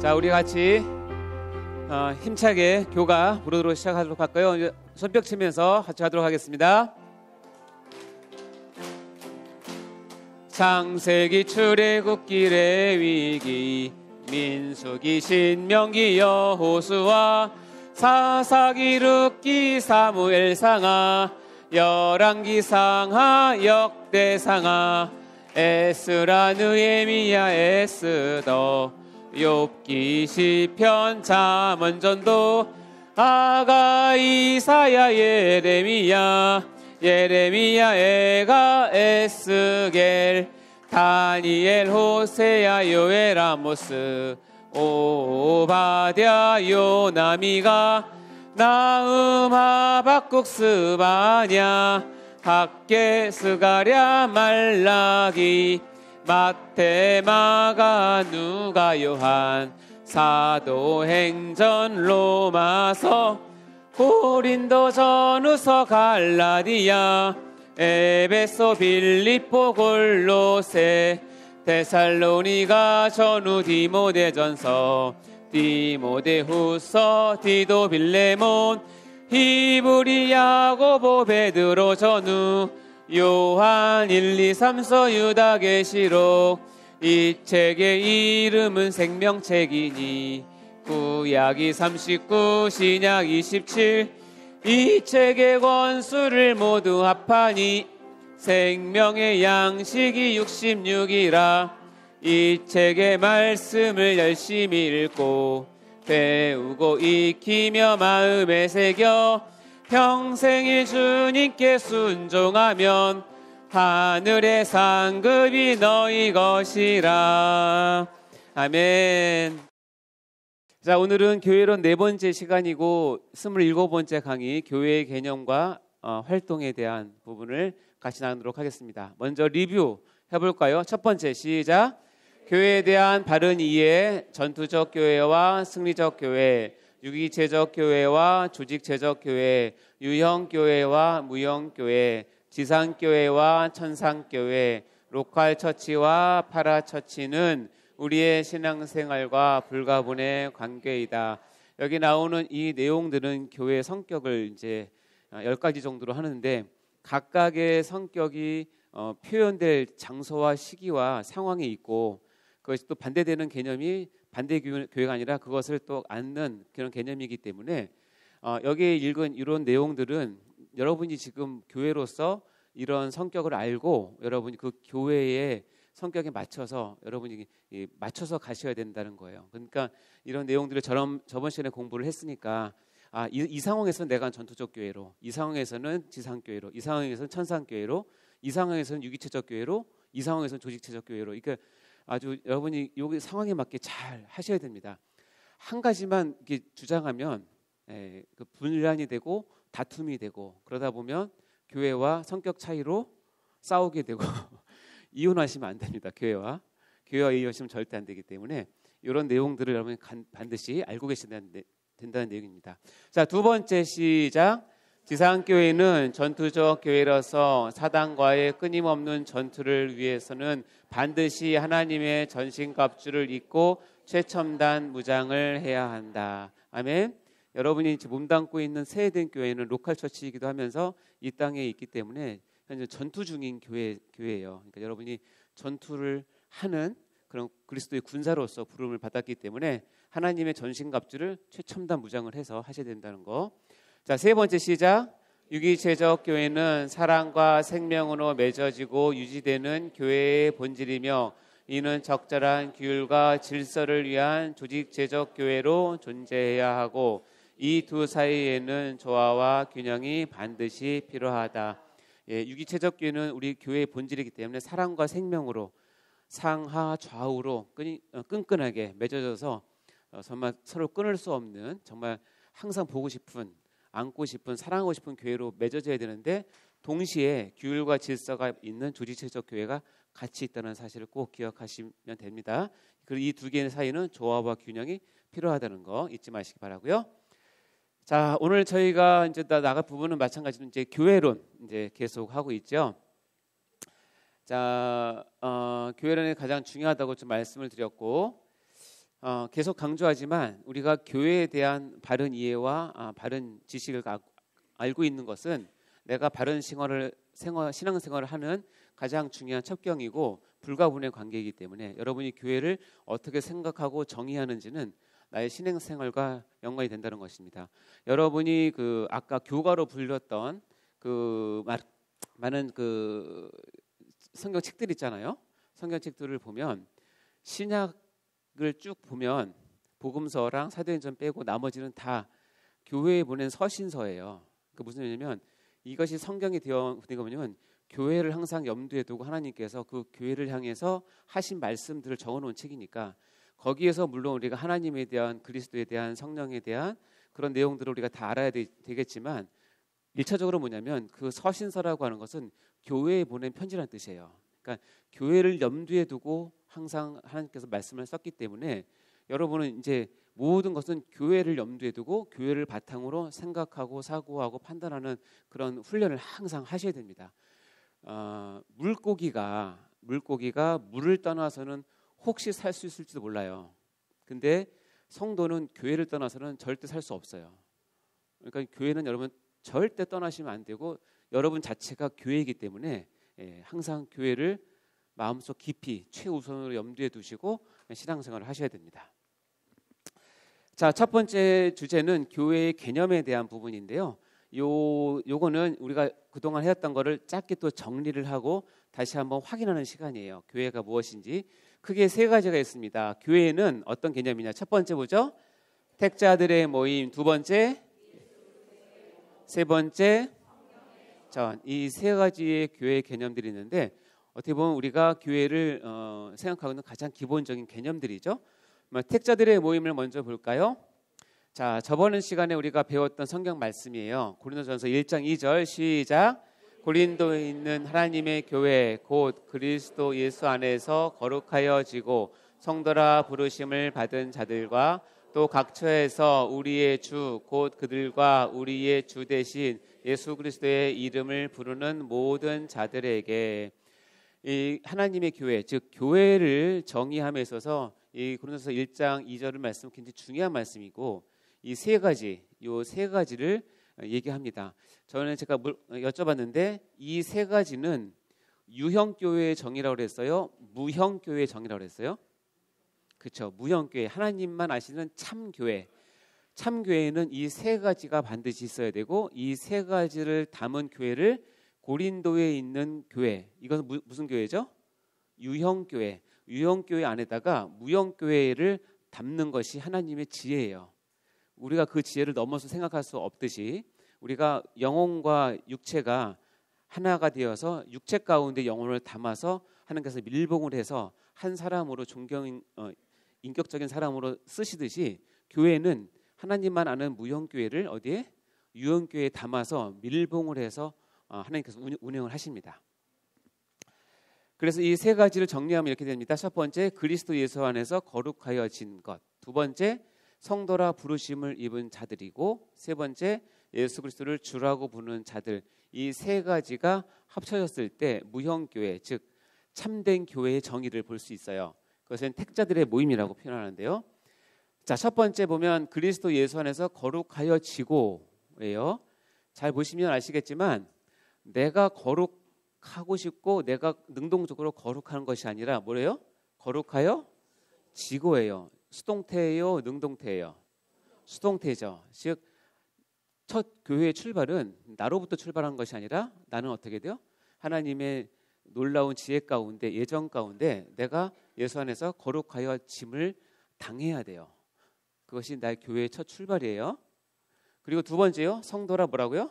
자, 우리 같이 힘차게 교가 부르도록 시작하도록 할까요? 이제 손뼉 치면서 같이 하도록 하겠습니다. 창세기 출애굽길의 위기, 민수기 신명기 여호수아, 사사기 룻기 사무엘 상하, 열왕기 상하 역대상하, 에스라 느헤미야 에스더, 욥기 시편 잠언 전도, 아가 이사야 예레미야 에가 에스겔, 다니엘 호세야 요엘 아모스, 오바댜 요나미가, 나음 하박국 스바냐, 학개 스가랴 말라기, 마태 마가 누가 요한, 사도행전 로마서, 고린도 전후서 갈라디아, 에베소 빌립보 골로새, 데살로니가 전후 디모데전서, 디모데후서 디도 빌레몬, 히브리 야고보 베드로 전후, 요한 1, 2, 3서 유다 계시록, 이 책의 이름은 생명책이니 구약이 39 신약 27, 이 책의 권수를 모두 합하니 생명의 양식이 66이라. 이 책의 말씀을 열심히 읽고 배우고 익히며 마음에 새겨 평생에 주님께 순종하면 하늘의 상급이 너희 것이라. 아멘. 자, 오늘은 교회론 4번째 시간이고 27번째 강의, 교회의 개념과 활동에 대한 부분을 같이 나누도록 하겠습니다. 먼저 리뷰 해볼까요? 첫 번째, 시작. 교회에 대한 바른 이해, 전투적 교회와 승리적 교회, 유기체적 교회와 조직체적 교회, 유형교회와 무형교회, 지상교회와 천상교회, 로컬처치와 파라처치는 우리의 신앙생활과 불가분의 관계이다. 여기 나오는 이 내용들은 교회의 성격을 이제 10가지 정도로 하는데, 각각의 성격이 표현될 장소와 시기와 상황이 있고, 그것이 또 반대되는 개념이 반대 교회가 아니라 그것을 또 안는 그런 개념이기 때문에 여기에 읽은 이런 내용들은 여러분이 지금 교회로서 이런 성격을 알고 여러분이 그 교회의 성격에 맞춰서 여러분이 맞춰서 가셔야 된다는 거예요. 그러니까 이런 내용들을 저번 시간에 공부를 했으니까 이 상황에서는 내가 전투적 교회로, 이 상황에서는 지상교회로, 이 상황에서는 천상교회로, 이 상황에서는 유기체적 교회로, 이 상황에서는 조직체적 교회로, 그러니까 아주 여러분이 여기 상황에 맞게 잘 하셔야 됩니다. 한 가지만 이렇게 주장하면 그 분란이 되고 다툼이 되고, 그러다 보면 교회와 성격 차이로 싸우게 되고 이혼하시면 안 됩니다. 교회와 이혼하시면 절대 안 되기 때문에 이런 내용들을 여러분이 반드시 알고 계셔야 된다는 내용입니다. 자, 두 번째, 시작. 지상교회는 전투적 교회로서 사단과의 끊임없는 전투를 위해서는 반드시 하나님의 전신갑주를 입고 최첨단 무장을 해야 한다. 아멘. 여러분이 몸담고 있는 세해된 교회는 로컬처치이기도 하면서 이 땅에 있기 때문에 현재 전투 중인 교회예요. 그러니까 여러분이 전투를 하는 그런 그리스도의 군사로서 부름을 받았기 때문에 하나님의 전신갑주를 최첨단 무장을 해서 하셔야 된다는 거. 자, 세 번째, 시작. 유기체적 교회는 사랑과 생명으로 맺어지고 유지되는 교회의 본질이며, 이는 적절한 규율과 질서를 위한 조직체적 교회로 존재해야 하고, 이 두 사이에는 조화와 균형이 반드시 필요하다. 유기체적 교회는 우리 교회의 본질이기 때문에 사랑과 생명으로 상하 좌우로 끈끈하게 맺어져서 정말 서로 끊을 수 없는, 정말 항상 보고 싶은, 안고 싶은, 사랑하고 싶은 교회로 맺어져야 되는데, 동시에 규율과 질서가 있는 조직체적 교회가 같이 있다는 사실을 꼭 기억하시면 됩니다. 그리고 이 두 개의 사이는 조화와 균형이 필요하다는 거 잊지 마시기 바라고요. 자, 오늘 저희가 이제 나갈 부분은 마찬가지로 이제 교회론 이제 계속 하고 있죠. 자, 교회론이 가장 중요하다고 좀 말씀을 드렸고, 계속 강조하지만 우리가 교회에 대한 바른 이해와 바른 지식을 알고 있는 것은 내가 바른 신앙생활을 하는 가장 중요한 첩경이고 불가분의 관계이기 때문에 여러분이 교회를 어떻게 생각하고 정의하는지는 나의 신앙생활과 연관이 된다는 것입니다. 여러분이 아까 교가로 불렸던 많은 성경책들 있잖아요. 성경책들을 보면 신약을 쭉 보면 복음서랑 사도행전 빼고 나머지는 다 교회에 보낸 서신서예요. 그 무슨 얘기냐면 이것이 성경에 되어 있는 거냐면 교회를 항상 염두에 두고 하나님께서 그 교회를 향해서 하신 말씀들을 적어놓은 책이니까 거기에서 물론 우리가 하나님에 대한 그리스도에 대한 성령에 대한 그런 내용들을 우리가 다 알아야 되겠지만 1차적으로 뭐냐면 그 서신서라고 하는 것은 교회에 보낸 편지라는 뜻이에요. 그러니까 교회를 염두에 두고 항상 하나님께서 말씀을 썼기 때문에 여러분은 이제 모든 것은 교회를 염두에 두고 교회를 바탕으로 생각하고 사고하고 판단하는 그런 훈련을 항상 하셔야 됩니다. 물고기가 물을 떠나서는 혹시 살 수 있을지도 몰라요. 근데 성도는 교회를 떠나서는 절대 살 수 없어요. 그러니까 교회는 여러분 절대 떠나시면 안 되고 여러분 자체가 교회이기 때문에 항상 교회를 마음속 깊이 최우선으로 염두에 두시고 신앙생활을 하셔야 됩니다. 자, 첫 번째 주제는 교회의 개념에 대한 부분인데요. 요거는 우리가 그동안 해왔던 거를 짧게 또 정리를 하고 다시 한번 확인하는 시간이에요. 교회가 무엇인지. 크게 세 가지가 있습니다. 교회는 어떤 개념이냐? 첫 번째 뭐죠? 택자들의 모임. 두 번째, 세 번째, 이 세 가지의 교회 개념들이 있는데 어떻게 보면 우리가 교회를 생각하고 있는 가장 기본적인 개념들이죠. 택자들의 모임을 먼저 볼까요? 자, 저번 시간에 우리가 배웠던 성경 말씀이에요. 고린도전서 1장 2절 시작. 고린도에 있는 하나님의 교회 곧 그리스도 예수 안에서 거룩하여지고 성도라 부르심을 받은 자들과 또 각처에서 우리의 주 곧 그들과 우리의 주 대신 예수 그리스도의 이름을 부르는 모든 자들에게 이 하나님의 교회 즉 교회를 정의함에 있어서 이 고린도서 1장 2절의 말씀 굉장히 중요한 말씀이고 이 세 가지를 얘기합니다. 저는 제가 여쭤봤는데 이 세 가지는 유형교회의 정의라고 그랬어요? 무형교회의 정의라고 그랬어요? 그렇죠. 무형교회, 하나님만 아시는 참교회. 참교회는 이 세 가지가 반드시 있어야 되고 이 세 가지를 담은 교회를 고린도에 있는 교회. 이것은 무슨 교회죠? 유형교회. 유형교회 안에다가 무형교회를 담는 것이 하나님의 지혜예요. 우리가 그 지혜를 넘어서 생각할 수 없듯이 우리가 영혼과 육체가 하나가 되어서 육체 가운데 영혼을 담아서 하나님께서 밀봉을 해서 한 사람으로 인격적인 사람으로 쓰시듯이 교회는 하나님만 아는 무형교회를 어디에? 유형교회에 담아서 밀봉을 해서 하나님께서 운영을 하십니다. 그래서 이 세 가지를 정리하면 이렇게 됩니다. 첫 번째, 그리스도 예수 안에서 거룩하여진 것. 두 번째, 성도라 부르심을 입은 자들이고 세 번째, 예수 그리스도를 주라고 부르는 자들. 이 세 가지가 합쳐졌을 때 무형교회, 즉 참된 교회의 정의를 볼 수 있어요. 그것은 택자들의 모임이라고 표현하는데요. 자, 첫 번째 보면 그리스도 예수 안에서 거룩하여지고예요. 잘 보시면 아시겠지만 내가 거룩하고 싶고 내가 능동적으로 거룩하는 것이 아니라 뭐래요? 거룩하여 지고예요. 수동태예요, 능동태예요? 수동태죠. 즉 첫 교회의 출발은 나로부터 출발한 것이 아니라 나는 어떻게 돼요? 하나님의 놀라운 지혜 가운데 예정 가운데 내가 예수 안에서 거룩하여 짐을 당해야 돼요. 그것이 나의 교회의 첫 출발이에요. 그리고 두 번째요. 성도라 뭐라고요?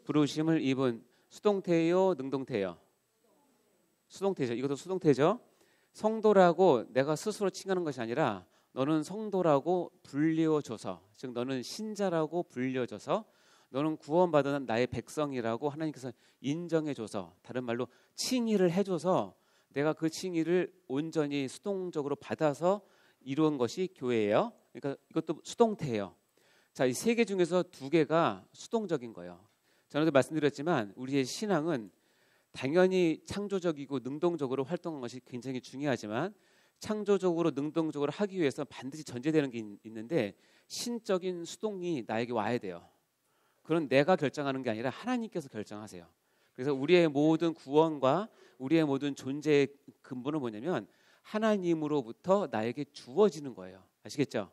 부르심을 입은 수동태예요, 능동태예요? 수동태죠. 이것도 수동태죠. 성도라고 내가 스스로 칭하는 것이 아니라 너는 성도라고 불려줘서, 즉 너는 신자라고 불려줘서 너는 구원받은 나의 백성이라고 하나님께서 인정해줘서, 다른 말로 칭의를 해줘서 내가 그 칭의를 온전히 수동적으로 받아서 이루은 것이 교회예요. 그러니까 이것도 수동태예요. 자, 이 세 개 중에서 두 개가 수동적인 거예요. 전에도 말씀드렸지만 우리의 신앙은 당연히 창조적이고 능동적으로 활동하는 것이 굉장히 중요하지만 창조적으로 능동적으로 하기 위해서 반드시 전제되는 게 있는데 신적인 수동이 나에게 와야 돼요. 그건 내가 결정하는 게 아니라 하나님께서 결정하세요. 그래서 우리의 모든 구원과 우리의 모든 존재의 근본은 뭐냐면 하나님으로부터 나에게 주어지는 거예요. 아시겠죠?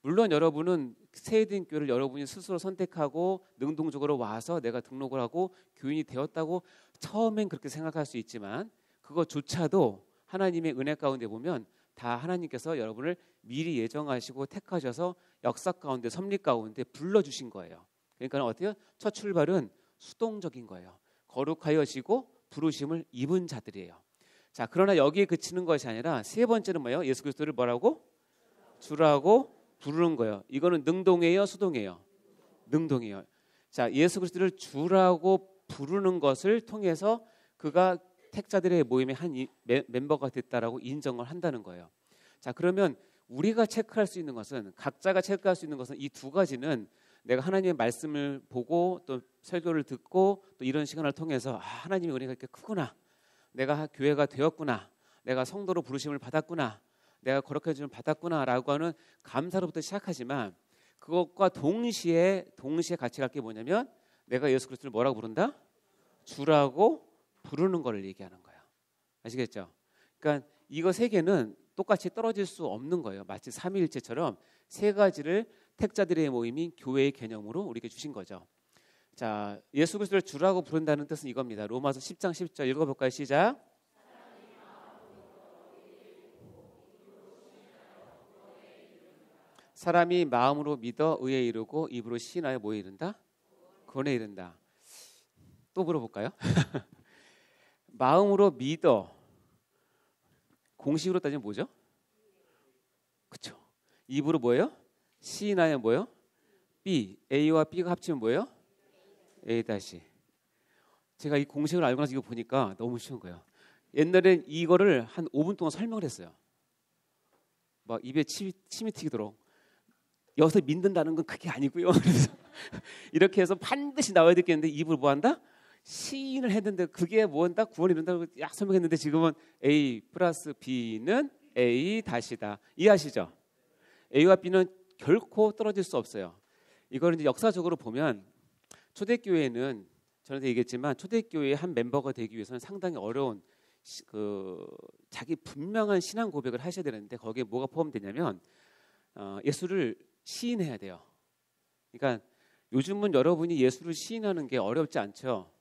물론 여러분은 세이든교회를 여러분이 스스로 선택하고 능동적으로 와서 내가 등록을 하고 교인이 되었다고 처음엔 그렇게 생각할 수 있지만 그것조차도 하나님의 은혜 가운데 보면 다 하나님께서 여러분을 미리 예정하시고 택하셔서 역사 가운데 섭리 가운데 불러주신 거예요. 그러니까 어때요? 첫 출발은 수동적인 거예요. 거룩하여지고 부르심을 입은 자들이에요. 자, 그러나 여기에 그치는 것이 아니라 세 번째는 뭐예요? 예수 그리스도를 뭐라고? 주라고 부르는 거예요. 이거는 능동이에요, 수동이에요? 능동이에요. 자, 예수 그리스도를 주라고 부르는 것을 통해서 그가 택자들의 모임의 한 멤버가 됐다라고 인정을 한다는 거예요. 자, 그러면 우리가 체크할 수 있는 것은 각자가 체크할 수 있는 것은 이 두 가지는 내가 하나님의 말씀을 보고 또 설교를 듣고 또 이런 시간을 통해서 하나님의 은혜가 이렇게 크구나. 내가 교회가 되었구나. 내가 성도로 부르심을 받았구나. 내가 거룩해 주심을 받았구나라고 하는 감사로부터 시작하지만 그것과 동시에 같이 갈 게 뭐냐면 내가 예수 그리스도를 뭐라고 부른다? 주라고 부르는 거를 얘기하는 거예요. 아시겠죠? 그러니까 이거 세 개는 똑같이 떨어질 수 없는 거예요. 마치 삼위일체처럼 세 가지를 택자들의 모임인 교회의 개념으로 우리에게 주신 거죠. 자, 예수 그리스도를 주라고 부른다는 뜻은 이겁니다. 로마서 10장 10절 읽어볼까요? 시작. 사람이 마음으로 믿어 의에 이르고 입으로 시인하여 뭐에 이른다? 구원에 이른다. 또 물어볼까요? 마음으로 믿어. 공식으로 따지면 뭐죠? 그렇죠. 입으로 뭐예요? 시인하여 뭐예요? B. A와 B가 합치면 뭐예요? A 다시. 제가 이 공식을 알고 나서 이거 보니까 너무 쉬운 거예요. 옛날엔 이거를 한 5분 동안 설명을 했어요. 막 입에 침이 튀기도록. 여기서 믿는다는 건 그게 아니고요. 그래서 이렇게 해서 반드시 나와야 되겠는데 입으로 뭐 한다? 시인을 했는데 그게 뭐한다? 구원이 이른다고 약 설명했는데 지금은 A 플러스 B는 A 다시다. 이해하시죠? A와 B는 결코 떨어질 수 없어요. 이거는 이제 역사적으로 보면 초대교회는 전에도 얘기했지만 초대교회의 한 멤버가 되기 위해서는 상당히 어려운 자기 분명한 신앙 고백을 하셔야 되는데 거기에 뭐가 포함되냐면 예수를 시인해야 돼요. 그러니까 요즘은 여러분이 예수를 시인하는 게 어렵지 않죠.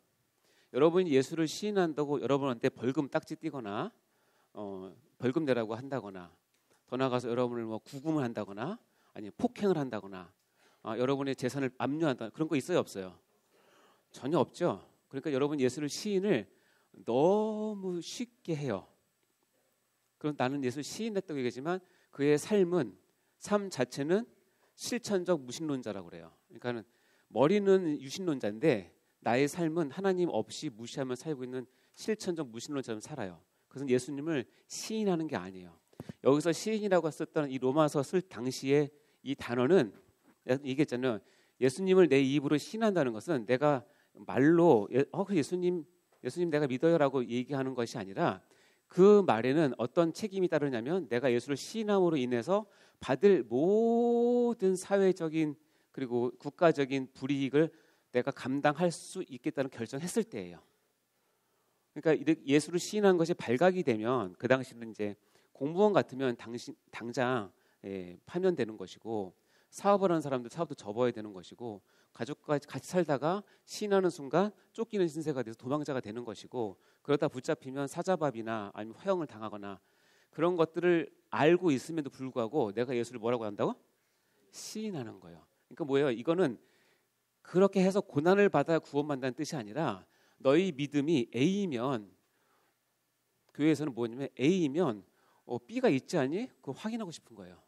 여러분이 예수를 시인한다고 여러분한테 벌금 딱지 띄거나 벌금 내라고 한다거나 더 나아가서 여러분을 뭐 구금을 한다거나 아니면 폭행을 한다거나 여러분의 재산을 압류한다거나 그런 거 있어요, 없어요? 전혀 없죠. 그러니까 여러분 예수를 시인을 너무 쉽게 해요. 그럼 나는 예수를 시인했다고 얘기하지만 그의 삶 자체는 실천적 무신론자라고 그래요. 그러니까는 머리는 유신론자인데 나의 삶은 하나님 없이 무시하며 살고 있는 실천적 무신론자처럼 살아요. 그래서 예수님을 시인하는 게 아니에요. 여기서 시인이라고 썼던 이 로마서 쓸 당시에 이 단어는 얘기했잖아요. 예수님을 내 입으로 시인한다는 것은 내가 말로 예수님 내가 믿어요라고 얘기하는 것이 아니라 그 말에는 어떤 책임이 따르냐면 내가 예수를 시인함으로 인해서 받을 모든 사회적인 그리고 국가적인 불이익을 내가 감당할 수 있겠다는 결정했을 때예요. 그러니까 예수를 시인한 것이 발각이 되면 그 당시는 이제 공무원 같으면 당장 파면되는 것이고 사업을 하는 사람들 사업도 접어야 되는 것이고 가족과 같이 살다가 시인하는 순간 쫓기는 신세가 돼서 도망자가 되는 것이고 그러다 붙잡히면 사자밥이나 아니면 화형을 당하거나 그런 것들을 알고 있음에도 불구하고 내가 예수를 뭐라고 한다고? 시인하는 거예요. 그러니까 뭐예요? 이거는 그렇게 해서 고난을 받아 구원받는다는 뜻이 아니라 너희 믿음이 A면 교회에서는 뭐냐면 A면 B가 있지 않니? 그거 확인하고 싶은 거예요.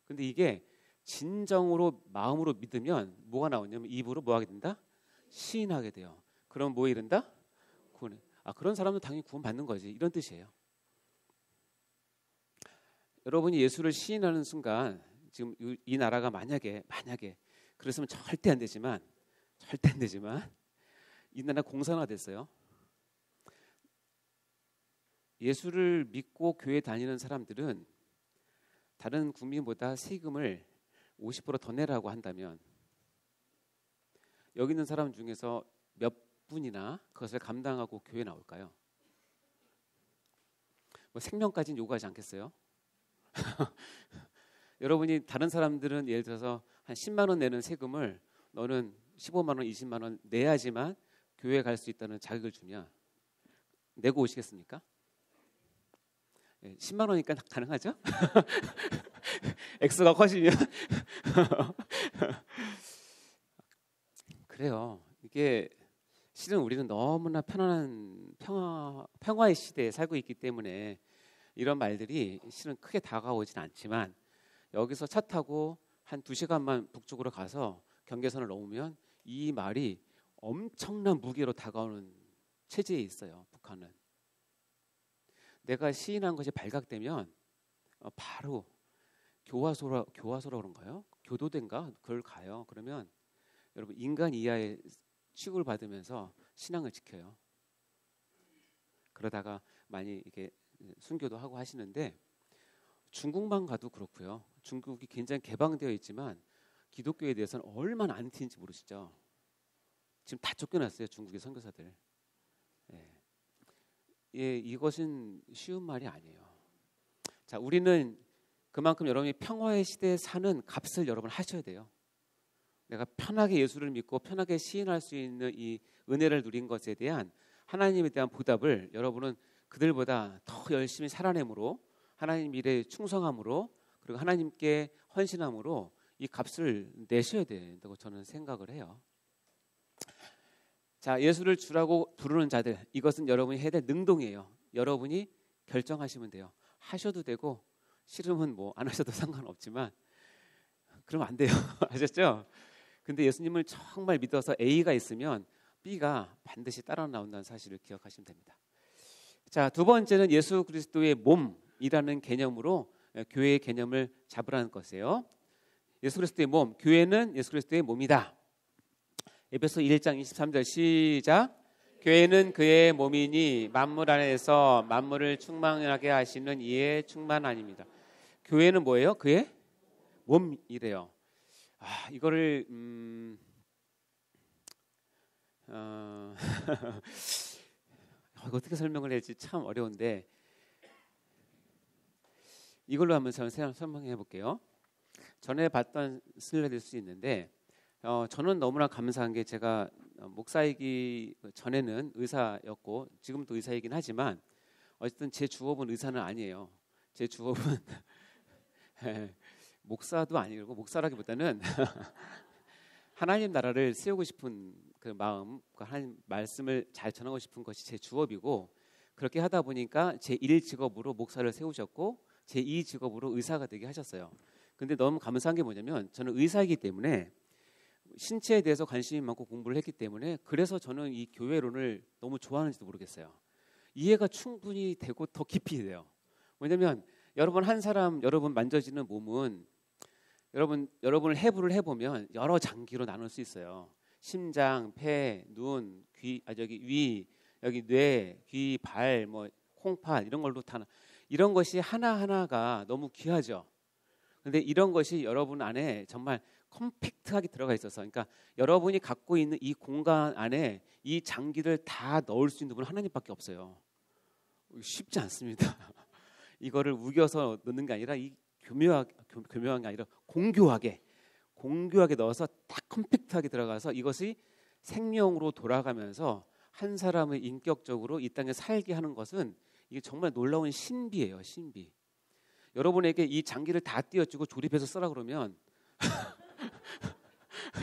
근데 이게 진정으로 마음으로 믿으면 뭐가 나오냐면 입으로 뭐 하게 된다? 시인하게 돼요. 그럼 뭐에 이른다? 구원에. 그런 사람은 당연히 구원받는 거지. 이런 뜻이에요. 여러분이 예수를 시인하는 순간 지금 이 나라가 만약에 그랬으면 절대 안 되지만 이 나라 공산화됐어요. 예수를 믿고 교회 다니는 사람들은 다른 국민보다 세금을 50%더 내라고 한다면 여기 있는 사람 중에서 몇 분이나 그것을 감당하고 교회 나올까요? 뭐 생명까지는 요구하지 않겠어요? 여러분이 다른 사람들은 예를 들어서 한 10만 원 내는 세금을 너는 15만 원, 20만 원 내야지만 교회 갈 수 있다는 자격을 주냐? 내고 오시겠습니까? 10만 원이니까 가능하죠? 액수가 커지면 그래요. 이게 실은 우리는 너무나 편안한 평화의 시대에 살고 있기 때문에 이런 말들이 실은 크게 다가오진 않지만 여기서 차 타고 한 2시간만 북쪽으로 가서 경계선을 넘으면 이 말이 엄청난 무게로 다가오는 체제에 있어요. 북한은. 내가 시인한 것이 발각되면 바로 교화소라고 그런가요? 교도된가? 그걸 가요. 그러면 여러분 인간 이하의 취급을 받으면서 신앙을 지켜요. 그러다가 많이 이게 순교도 하고 하시는데 중국만 가도 그렇고요. 중국이 굉장히 개방되어 있지만 기독교에 대해서는 얼마나 안티인지 모르시죠? 지금 다 쫓겨났어요. 중국의 선교사들. 이것은 쉬운 말이 아니에요. 자, 우리는 그만큼 여러분이 평화의 시대에 사는 값을 여러분 하셔야 돼요. 내가 편하게 예수를 믿고 편하게 시인할 수 있는 이 은혜를 누린 것에 대한 하나님에 대한 보답을 여러분은 그들보다 더 열심히 살아내므로 하나님 일에 충성함으로 그리고 하나님께 헌신함으로 이 값을 내셔야 된다고 저는 생각을 해요. 자, 예수를 주라고 부르는 자들, 이것은 여러분이 해야 될 능동이에요. 여러분이 결정하시면 돼요. 하셔도 되고 싫으면 뭐 안 하셔도 상관없지만 그러면 안 돼요. 아셨죠? 근데 예수님을 정말 믿어서 A가 있으면 B가 반드시 따라 나온다는 사실을 기억하시면 됩니다. 자, 두 번째는 예수 그리스도의 몸이라는 개념으로 교회의 개념을 잡으라는 것이에요. 예수 그리스도의 몸, 교회는 예수 그리스도의 몸이다. 에베소 1장 23절 시작. 교회는 그의 몸이니 만물 안에서 만물을 충만하게 하시는 이의 충만함입니다. 교회는 뭐예요? 그의 몸이래요. 이거를 어떻게 설명을 할지 참 어려운데 이걸로 한번 설명해 볼게요. 전에 봤던 슬라이드일 수 있는데 저는 너무나 감사한 게 제가 목사이기 전에는 의사였고 지금도 의사이긴 하지만 어쨌든 제 주업은 의사는 아니에요. 제 주업은 목사도 아니고 목사라기보다는 하나님 나라를 세우고 싶은 그 마음, 하나님 말씀을 잘 전하고 싶은 것이 제 주업이고 그렇게 하다 보니까 제 1직업으로 목사를 세우셨고 제 2직업으로 의사가 되게 하셨어요. 근데 너무 감사한 게 뭐냐면 저는 의사이기 때문에 신체에 대해서 관심이 많고 공부를 했기 때문에 그래서 저는 이 교회론을 너무 좋아하는지도 모르겠어요. 이해가 충분히 되고 더 깊이 돼요. 왜냐하면 여러분 한 사람 여러분 만져지는 몸은 여러분을 해부를 해보면 여러 장기로 나눌 수 있어요. 심장, 폐, 눈, 귀, 위, 여기 뇌, 귀, 발, 뭐 콩팥 이런 걸로 다 이런 것이 하나하나가 너무 귀하죠. 그런데 이런 것이 여러분 안에 정말 컴팩트하게 들어가 있어서 그러니까 여러분이 갖고 있는 이 공간 안에 이 장기를 다 넣을 수 있는 분은 하나님밖에 없어요. 쉽지 않습니다. 이거를 우겨서 넣는 게 아니라 이 교묘한 게 아니라 공교하게 넣어서 딱 컴팩트하게 들어가서 이것이 생명으로 돌아가면서 한 사람을 인격적으로 이 땅에 살게 하는 것은 이게 정말 놀라운 신비예요. 신비. 여러분에게 이 장기를 다 띄워주고 조립해서 쓰라 그러면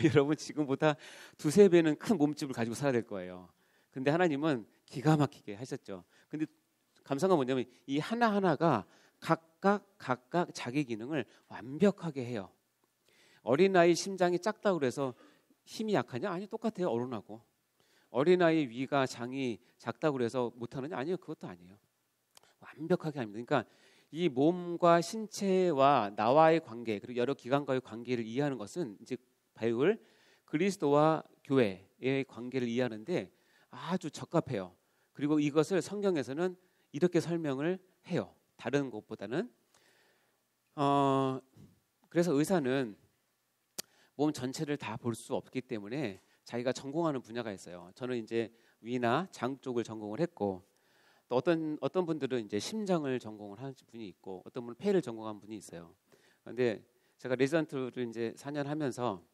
여러분 지금보다 2-3배는 큰 몸집을 가지고 살아야 될 거예요. 근데 하나님은 기가 막히게 하셨죠. 근데 감사한 건 뭐냐면 이 하나하나가 각각 자기 기능을 완벽하게 해요. 어린아이 심장이 작다고 그래서 힘이 약하냐? 아니 똑같아요. 어른하고. 어린아이 위가 장이 작다고 그래서 못하느냐? 아니요. 그것도 아니에요. 완벽하게 합니다. 그러니까 이 몸과 신체와 나와의 관계 그리고 여러 기관과의 관계를 이해하는 것은 이제 바이블 그리스도와 교회의 관계를 이해하는데 아주 적합해요. 그리고 이것을 성경에서는 이렇게 설명을 해요. 다른 곳보다는. 그래서 의사는 몸 전체를 다 볼 수 없기 때문에 자기가 전공하는 분야가 있어요. 저는 이제 위나 장 쪽을 전공을 했고, 또 어떤 분들은 이제 심장을 전공을 하는 분이 있고, 어떤 분은 폐를 전공한 분이 있어요. 그런데 제가 레지던트를 이제 4년 하면서,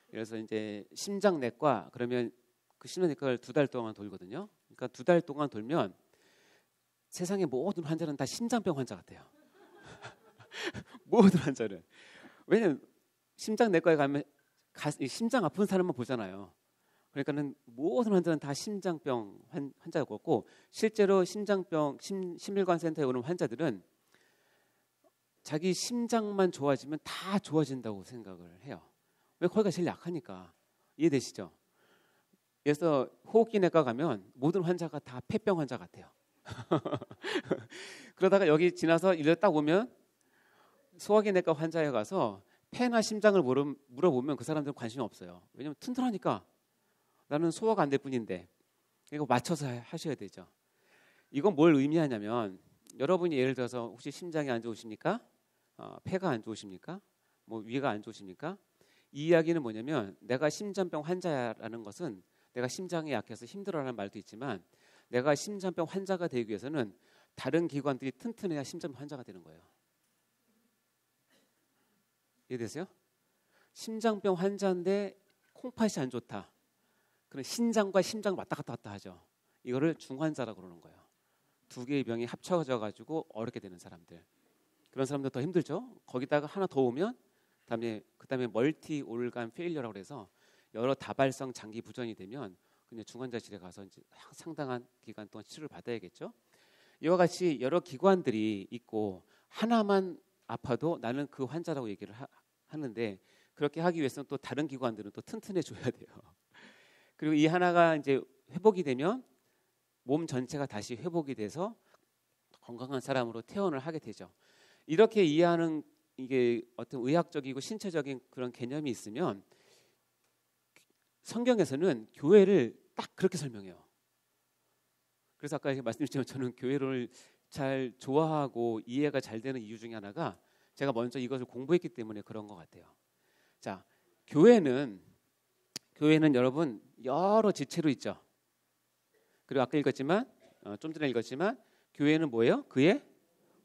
그래서 이제 심장내과 그러면 그 심장내과를 2달 동안 돌거든요. 그러니까 2달 동안 돌면 세상의 모든 환자는 다 심장병 환자 같아요. 모든 환자는. 왜냐면 심장내과에 가면 심장 아픈 사람만 보잖아요. 그러니까는 모든 환자는 다 심장병 환자였고, 실제로 심혈관 센터에 오는 환자들은 자기 심장만 좋아지면 다 좋아진다고 생각을 해요. 왜? 거기가 제일 약하니까. 이해되시죠? 그래서 호흡기내과 가면 모든 환자가 다 폐병 환자 같아요. 그러다가 여기 지나서 이를 딱 오면 소화기내과 환자에 가서 폐나 심장을 물어보면 그 사람들은 관심이 없어요. 왜냐하면 튼튼하니까. 나는 소화가 안 될 뿐인데. 이거 맞춰서 하셔야 되죠. 이건 뭘 의미하냐면, 여러분이 예를 들어서 혹시 심장이 안 좋으십니까? 폐가 안 좋으십니까? 뭐 위가 안 좋으십니까? 이 이야기는 뭐냐면, 내가 심장병 환자라는 것은 내가 심장이 약해서 힘들어하는 말도 있지만, 내가 심장병 환자가 되기 위해서는 다른 기관들이 튼튼해야 심장병 환자가 되는 거예요. 이해되세요? 심장병 환자인데 콩팥이 안 좋다. 그럼 신장과 심장 왔다 갔다 하죠. 이거를 중환자라고 그러는 거예요. 2개의 병이 합쳐져 가지고 어렵게 되는 사람들. 그런 사람들 더 힘들죠. 거기다가 하나 더 오면 그다음에 멀티 올간 페일러라고 해서 여러 다발성 장기 부전이 되면 그냥 중환자실에 가서 이제 상당한 기간 동안 치료를 받아야겠죠. 이와 같이 여러 기관들이 있고 하나만 아파도 나는 그 환자라고 얘기를 하는데, 그렇게 하기 위해서는 또 다른 기관들은 또 튼튼해 줘야 돼요. 그리고 이 하나가 이제 회복이 되면 몸 전체가 다시 회복이 돼서 건강한 사람으로 퇴원을 하게 되죠. 이렇게 이해하는, 이게 어떤 의학적이고 신체적인 그런 개념이 있으면 성경에서는 교회를 딱 그렇게 설명해요. 그래서 아까 말씀드렸지만 저는 교회를 잘 좋아하고 이해가 잘 되는 이유 중에 하나가 제가 먼저 이것을 공부했기 때문에 그런 것 같아요. 자, 교회는 여러분 여러 지체로 있죠. 그리고 아까 읽었지만 좀 전에 읽었지만 교회는 뭐예요? 그의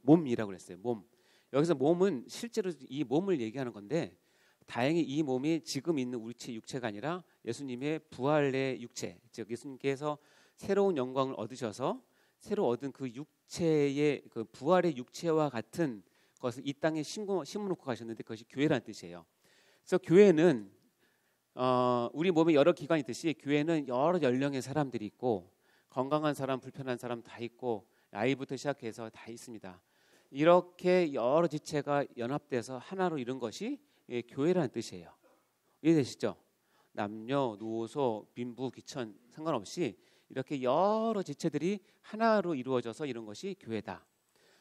몸이라고 그랬어요. 몸. 여기서 몸은 실제로 이 몸을 얘기하는 건데, 다행히 이 몸이 지금 있는 우리 육체가 아니라 예수님의 부활의 육체, 즉 예수님께서 새로운 영광을 얻으셔서 새로 얻은 그 육체의 그 부활의 육체와 같은 것을 이 땅에 심어놓고 가셨는데, 그것이 교회라는 뜻이에요. 그래서 교회는 우리 몸에 여러 기관이 있듯이 교회는 여러 연령의 사람들이 있고, 건강한 사람, 불편한 사람 다 있고, 아이부터 시작해서 다 있습니다. 이렇게 여러 지체가 연합돼서 하나로 이룬 것이 교회라는 뜻이에요. 이해되시죠? 남녀, 노소, 빈부, 귀천 상관없이 이렇게 여러 지체들이 하나로 이루어져서 이룬 것이 교회다.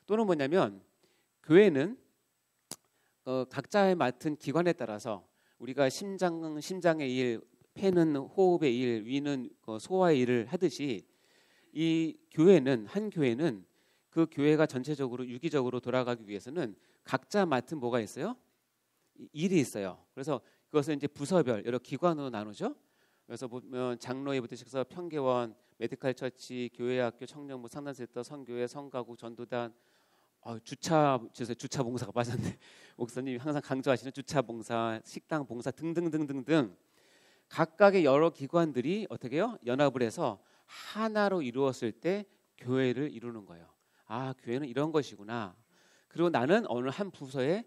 또는 뭐냐면, 교회는 각자의 맡은 기관에 따라서 우리가 심장의 일, 폐는 호흡의 일, 위는 소화의 일을 하듯이 이 교회는, 한 교회는 그 교회가 전체적으로 유기적으로 돌아가기 위해서는 각자 맡은 뭐가 있어요? 일이 있어요. 그래서 그것을 이제 부서별 여러 기관으로 나누죠. 그래서 보면 장로회부터 시작해서 평계원, 메디칼 처치, 교회학교, 청년부, 상담센터, 선교회, 성가국, 전도단, 주차 봉사가 빠졌네. 목사님이 항상 강조하시는 주차 봉사, 식당 봉사 등등등등등 각각의 여러 기관들이 어떻게 해요? 연합을 해서 하나로 이루었을 때 교회를 이루는 거예요. 아, 교회는 이런 것이구나. 그리고 나는 어느 한 부서에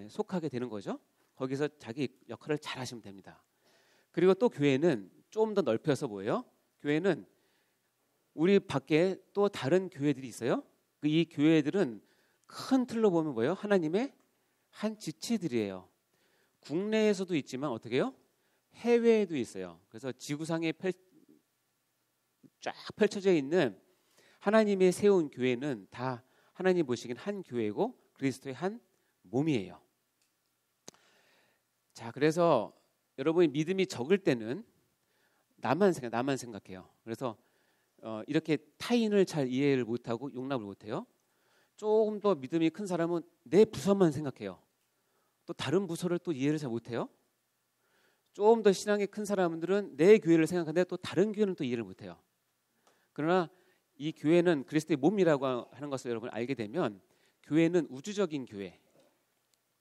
속하게 되는 거죠. 거기서 자기 역할을 잘 하시면 됩니다. 그리고 또 교회는 좀 더 넓혀서 뭐예요? 교회는 우리 밖에 또 다른 교회들이 있어요. 이 교회들은 큰 틀로 보면 뭐예요? 하나님의 한 지체들이에요. 국내에서도 있지만 어떻게 해요? 해외에도 있어요. 그래서 지구상에 쫙 펼쳐져 있는 하나님의 세운 교회는 다 하나님 보시기엔 한 교회고 그리스도의 한 몸이에요. 자, 그래서 여러분이 믿음이 적을 때는 나만 생각해요. 그래서 이렇게 타인을 잘 이해를 못하고 용납을 못해요. 조금 더 믿음이 큰 사람은 내 부서만 생각해요. 또 다른 부서를 또 이해를 잘 못해요. 조금 더 신앙이 큰 사람들은 내 교회를 생각하는데 또 다른 교회는 또 이해를 못해요. 그러나 이 교회는 그리스도의 몸이라고 하는 것을 여러분 알게 되면 교회는 우주적인 교회,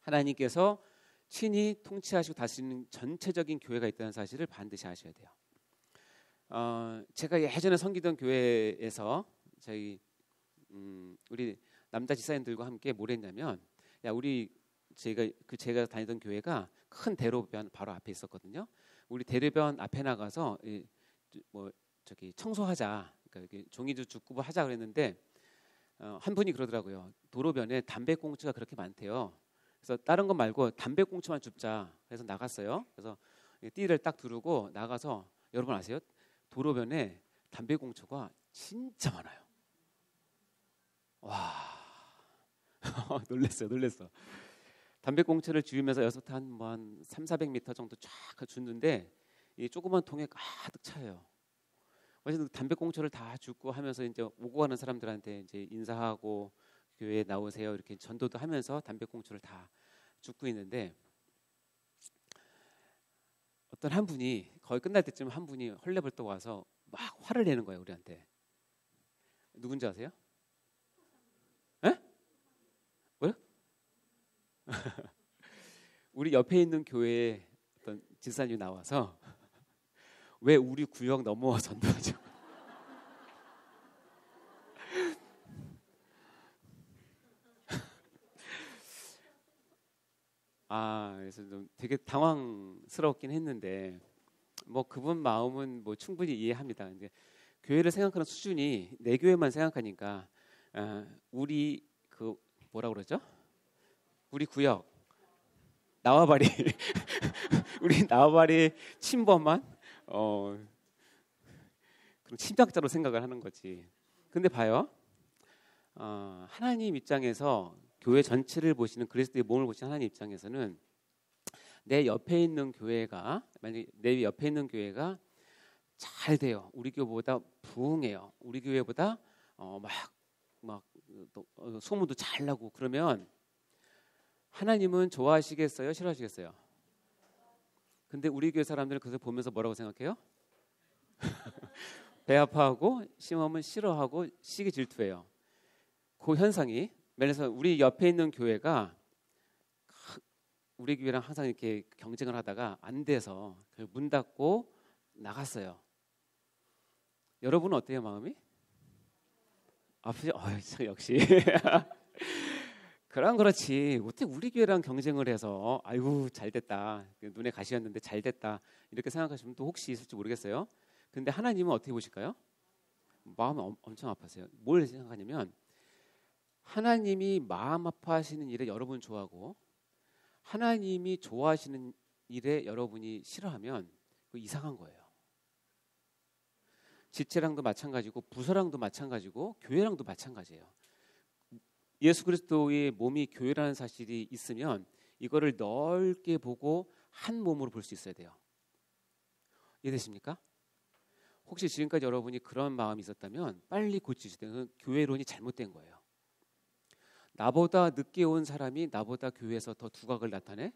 하나님께서 친히 통치하시고 다스리는 전체적인 교회가 있다는 사실을 반드시 아셔야 돼요. 제가 예전에 섬기던 교회에서 저희 우리 남자 지사님들과 함께 뭘 했냐면, 제가 다니던 교회가 큰 대로변 바로 앞에 있었거든요. 우리 대로변 앞에 나가서 청소하자, 그러니까 종이도 줍고 하자 그랬는데 한 분이 그러더라고요. 도로변에 담배꽁초가 그렇게 많대요. 그래서 다른 거 말고 담배꽁초만 줍자. 그래서 나갔어요. 그래서 띠를 딱 두르고 나가서, 여러분 아세요? 도로변에 담배꽁초가 진짜 많아요. 와, 놀랬어. 담배꽁초를 주우면서 여기서부터 한 300-400m 정도 쫙 줍는데 이 조그만 통에 가득 차요. 그래서 담배꽁초를 다 줍고 하면서 이제 오고 가는 사람들한테 이제 인사하고 교회에 나오세요 이렇게 전도도 하면서 담배꽁초를 다 줍고 있는데, 어떤 한 분이 거의 끝날 때쯤 한 분이 헐레벌떡 와서 막 화를 내는 거예요, 우리한테. 누군지 아세요? 에? 뭐요? 우리 옆에 있는 교회에 어떤 집사님이 나와서 왜 우리 구역 넘어와 전도하죠? 그래서 좀 되게 당황스럽긴 했는데, 뭐 그분 마음은 뭐 충분히 이해합니다. 이제 교회를 생각하는 수준이 내 교회만 생각하니까 우리 뭐라 그러죠? 우리 구역 나와바리 우리 나와바리 침범한 그런 침략자로 생각을 하는 거지. 근데 봐요, 하나님 입장에서 교회 전체를 보시는, 그리스도의 몸을 보시는 하나님 입장에서는 내 옆에 있는 교회가, 만약에 내 옆에 있는 교회가 잘 돼요, 우리 교회보다 부흥해요, 우리 교회보다 소문도 잘 나고, 그러면 하나님은 좋아하시겠어요, 싫어하시겠어요? 근데 우리 교회 사람들은 그것을 보면서 뭐라고 생각해요? 배 아파하고, 심하면 싫어하고, 시기 질투해요. 그 현상이, 그래서 우리 옆에 있는 교회가 우리 교회랑 항상 이렇게 경쟁을 하다가 안 돼서 문 닫고 나갔어요. 여러분은 어때요, 마음이? 아프죠? 역시 그렇지. 어떻게 우리 교회랑 경쟁을 해서 아이고 잘 됐다, 눈에 가시였는데 잘 됐다, 이렇게 생각하시는 분도 혹시 있을지 모르겠어요. 근데 하나님은 어떻게 보실까요? 마음이 엄청 아파하세요. 뭘 생각하냐면, 하나님이 마음 아파하시는 일에 여러분 좋아하고 하나님이 좋아하시는 일에 여러분이 싫어하면 그거 이상한 거예요. 지체랑도 마찬가지고 부서랑도 마찬가지고 교회랑도 마찬가지예요. 예수 그리스도의 몸이 교회라는 사실이 있으면 이거를 넓게 보고 한 몸으로 볼 수 있어야 돼요. 이해되십니까? 혹시 지금까지 여러분이 그런 마음이 있었다면 빨리 고치셔야 돼요. 교회론이 잘못된 거예요. 나보다 늦게 온 사람이 나보다 교회에서 더 두각을 나타내?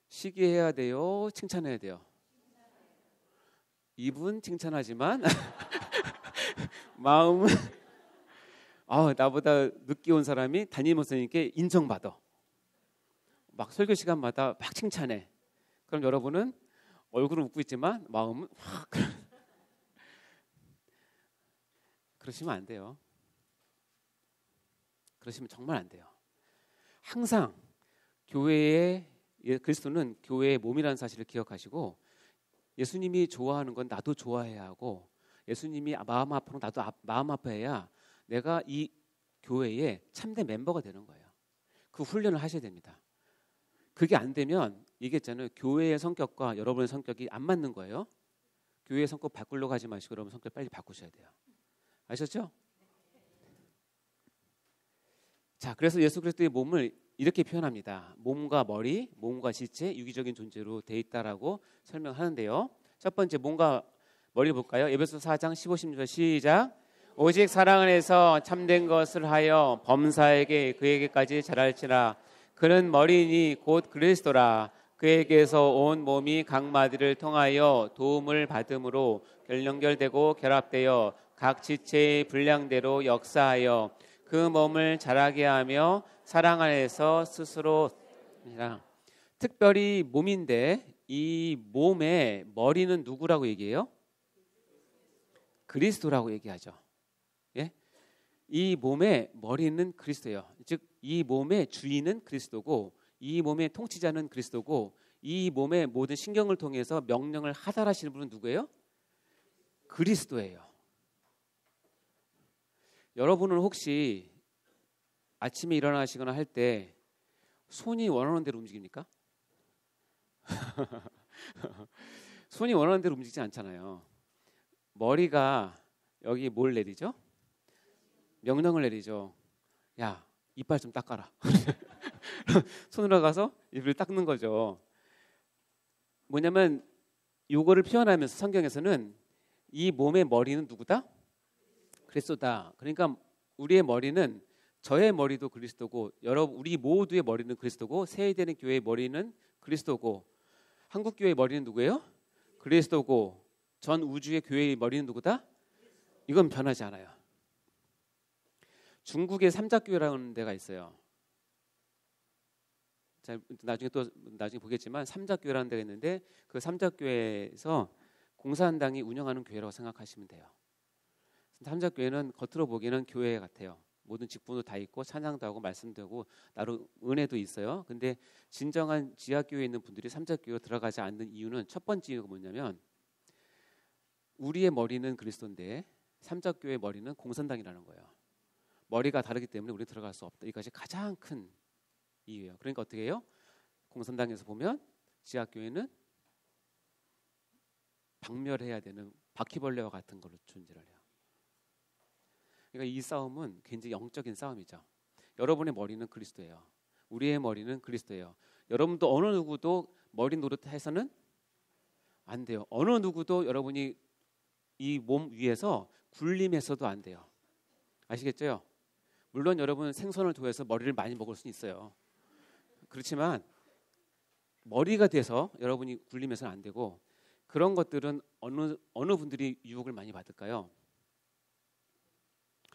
시기해야 돼요, 칭찬해야 돼요? 입은 칭찬하지만 마음은 나보다 늦게 온 사람이 담임 목사님께 인정받아. 막 설교 시간마다 막 칭찬해. 그럼 여러분은 얼굴은 웃고 있지만 마음은 확 그러시면 안 돼요. 그러시면 정말 안 돼요. 항상 그리스도는 교회의 몸이라는 사실을 기억하시고, 예수님이 좋아하는 건 나도 좋아해야 하고, 예수님이 마음 아프면 나도 마음 아파해야 내가 이 교회의 참된 멤버가 되는 거예요. 그 훈련을 하셔야 됩니다. 그게 안 되면 얘기했잖아요. 교회의 성격과 여러분의 성격이 안 맞는 거예요. 교회의 성격 바꾸려고 하지 마시고 여러분 성격 빨리 바꾸셔야 돼요. 아셨죠? 자, 그래서 예수 그리스도의 몸을 이렇게 표현합니다. 몸과 머리, 몸과 지체, 유기적인 존재로 돼 있다라고 설명하는데요. 첫 번째, 몸과 머리 볼까요? 에베소서 4장 15, 16절 시작. 오직 사랑 안에서 참된 것을 하여 범사에게 그에게까지 자랄지라. 그는 머리니 곧 그리스도라. 그에게서 온 몸이 각 마디를 통하여 도움을 받음으로 연결되고 결합되어 각 지체의 분량대로 역사하여 그 몸을 자라게 하며 사랑 안에서 스스로. 특별히 몸인데 이 몸의 머리는 누구라고 얘기해요? 그리스도라고 얘기하죠. 예? 이 몸의 머리는 그리스도예요. 즉 이 몸의 주인은 그리스도고 이 몸의 통치자는 그리스도고 이 몸의 모든 신경을 통해서 명령을 하달하시는 분은 누구예요? 그리스도예요. 여러분은 혹시 아침에 일어나시거나 할 때 손이 원하는 대로 움직입니까? 손이 원하는 대로 움직이지 않잖아요. 머리가 여기 뭘 내리죠? 명령을 내리죠. 야, 이빨 좀 닦아라. 손으로 가서 입을 닦는 거죠. 뭐냐면 요거를 표현하면서 성경에서는 이 몸의 머리는 누구다? 그리스도다. 그러니까 우리의 머리는 저의 머리도 그리스도고 우리 모두의 머리는 그리스도고 세대되는 교회의 머리는 그리스도고 한국교회의 머리는 누구예요? 그리스도고 전 우주의 교회의 머리는 누구다? 이건 변하지 않아요. 중국의 삼자교회라는 데가 있어요. 자, 나중에 보겠지만 삼자교회라는 데가 있는데 그 삼자교회에서 공산당이 운영하는 교회라고 생각하시면 돼요. 삼자교회는 겉으로 보기에는 교회 같아요. 모든 직분도 다 있고 찬양도 하고 말씀도 하고 나름 은혜도 있어요. 근데 진정한 지하교회에 있는 분들이 삼자교회로 들어가지 않는 이유는 첫 번째 이유가 뭐냐면 우리의 머리는 그리스도인데 삼자교회의 머리는 공산당이라는 거예요. 머리가 다르기 때문에 우리는 들어갈 수 없다. 이것이 가장 큰 이유예요. 그러니까 어떻게 해요? 공산당에서 보면 지하교회는 박멸해야 되는 바퀴벌레와 같은 걸로 존재를 해요. 그러니까 이 싸움은 굉장히 영적인 싸움이죠. 여러분의 머리는 그리스도예요. 우리의 머리는 그리스도예요. 여러분도 어느 누구도 머리 노릇해서는 안 돼요. 어느 누구도 여러분이 이 몸 위에서 군림해서도 안 돼요. 아시겠죠? 물론 여러분 생선을 좋아해서 머리를 많이 먹을 수는 있어요. 그렇지만 머리가 돼서 여러분이 군림해서는 안 되고 그런 것들은 어느 분들이 유혹을 많이 받을까요?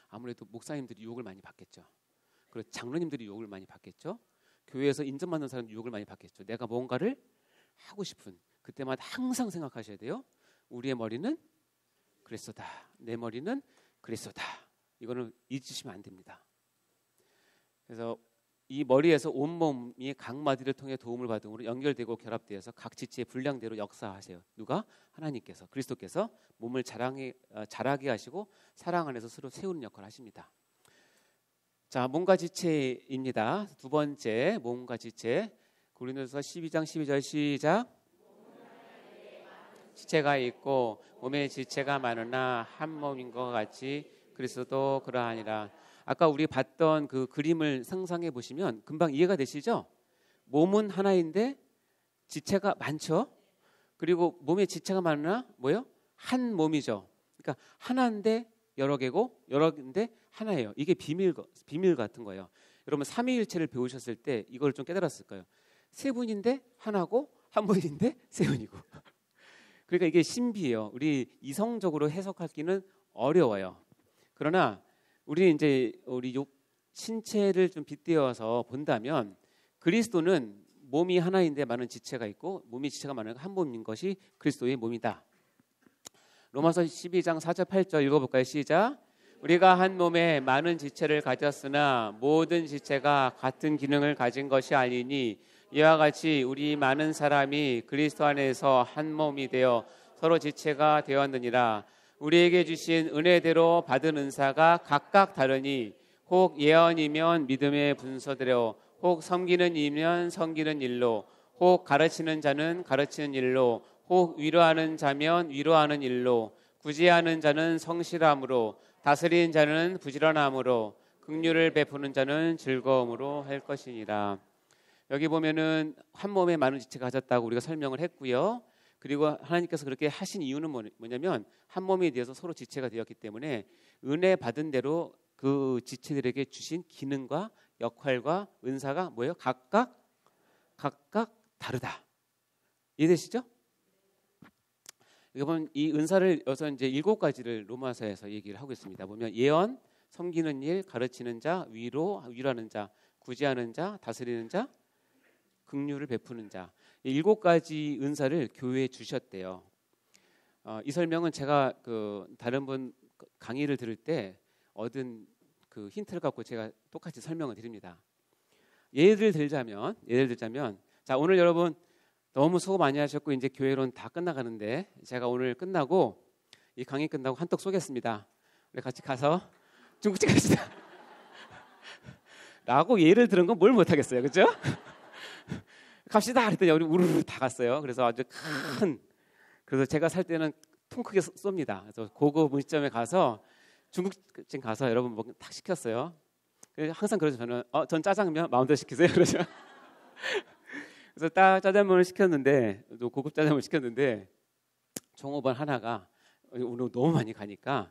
아무래도 목사님들이 유혹을 많이 받겠죠. 그리고 장로님들이 유혹을 많이 받겠죠. 교회에서 인정받는 사람들이 유혹을 많이 받겠죠. 내가 뭔가를 하고 싶은 그때마다 항상 생각하셔야 돼요. 우리의 머리는 그리스도다. 내 머리는 그리스도다. 이거는 잊으시면 안 됩니다. 그래서 이 머리에서 온몸이 각 마디를 통해 도움을 받음으로 연결되고 결합되어서 각 지체의 분량대로 역사하세요. 누가? 하나님께서, 그리스도께서 몸을 자라게 하시고 사랑 안에서 서로 세우는 역할을 하십니다. 자, 몸과 지체입니다. 두 번째 몸과 지체. 고린도서 12장 12절 시작. 지체가 있고 몸의 지체가 많으나 한 몸인 것 같이 그리스도도 그러하니라. 아까 우리 봤던 그 그림을 상상해 보시면 금방 이해가 되시죠? 몸은 하나인데 지체가 많죠. 그리고 몸에 지체가 많으나 뭐요? 한 몸이죠. 그러니까 하나인데 여러 개고 여러 개인데 하나예요. 이게 비밀 같은 거예요. 여러분 삼위일체를 배우셨을 때 이걸 좀 깨달았을 거예요. 세 분인데 하나고 한 분인데 세 분이고. 그러니까 이게 신비예요. 우리 이성적으로 해석하기는 어려워요. 그러나 우리 신체를 좀 빗대어서 본다면 그리스도는 몸이 하나인데 많은 지체가 있고 몸이 지체가 많은 한 몸인 것이 그리스도의 몸이다. 로마서 12장 4절 8절 읽어볼까요? 시작. 우리가 한 몸에 많은 지체를 가졌으나 모든 지체가 같은 기능을 가진 것이 아니니 이와 같이 우리 많은 사람이 그리스도 안에서 한 몸이 되어 서로 지체가 되었느니라. 우리에게 주신 은혜대로 받은 은사가 각각 다르니 혹 예언이면 믿음의 분서대로 혹 섬기는 이면 섬기는 일로 혹 가르치는 자는 가르치는 일로 혹 위로하는 자면 위로하는 일로 구제하는 자는 성실함으로 다스리는 자는 부지런함으로 긍휼을 베푸는 자는 즐거움으로 할 것이니라. 여기 보면은 한 몸에 많은 지체가 가졌다고 우리가 설명을 했고요. 그리고 하나님께서 그렇게 하신 이유는 뭐냐면 한 몸에 대해서 서로 지체가 되었기 때문에 은혜 받은 대로 그 지체들에게 주신 기능과 역할과 은사가 뭐예요? 각각 다르다. 이해되시죠? 이번 이 은사를 여기서 이제 7가지를 로마서에서 얘기를 하고 있습니다. 보면 예언, 섬기는 일, 가르치는 자, 위로하는 자, 구제하는 자, 다스리는 자, 긍휼을 베푸는 자. 이 7가지 은사를 교회에 주셨대요. 이 설명은 제가 그 다른 분 강의를 들을 때 얻은 그 힌트를 갖고 제가 똑같이 설명을 드립니다. 예를 들자면 자, 오늘 여러분 너무 수고 많이 하셨고 이제 교회론 다 끝나가는데 제가 오늘 끝나고 이 강의 끝나고 한턱 쏘겠습니다. 우리 같이 가서 중국집 갑시다. 라고 예를 들은 건 뭘 못하겠어요. 그렇죠? 갑시다 그랬더니 우리 우르르 다 갔어요. 그래서 아주 그래서 제가 살 때는 통 크게 쏩니다. 그래서 고급 음식점에 가서 중국집 가서 여러분 뭐 딱 시켰어요. 항상 그러죠. 저는 전 짜장면 마음대로 시키세요. 그러죠. 그래서 딱 짜장면을 시켰는데 또 고급 짜장면을 시켰는데 종업원 하나가 오늘 너무 많이 가니까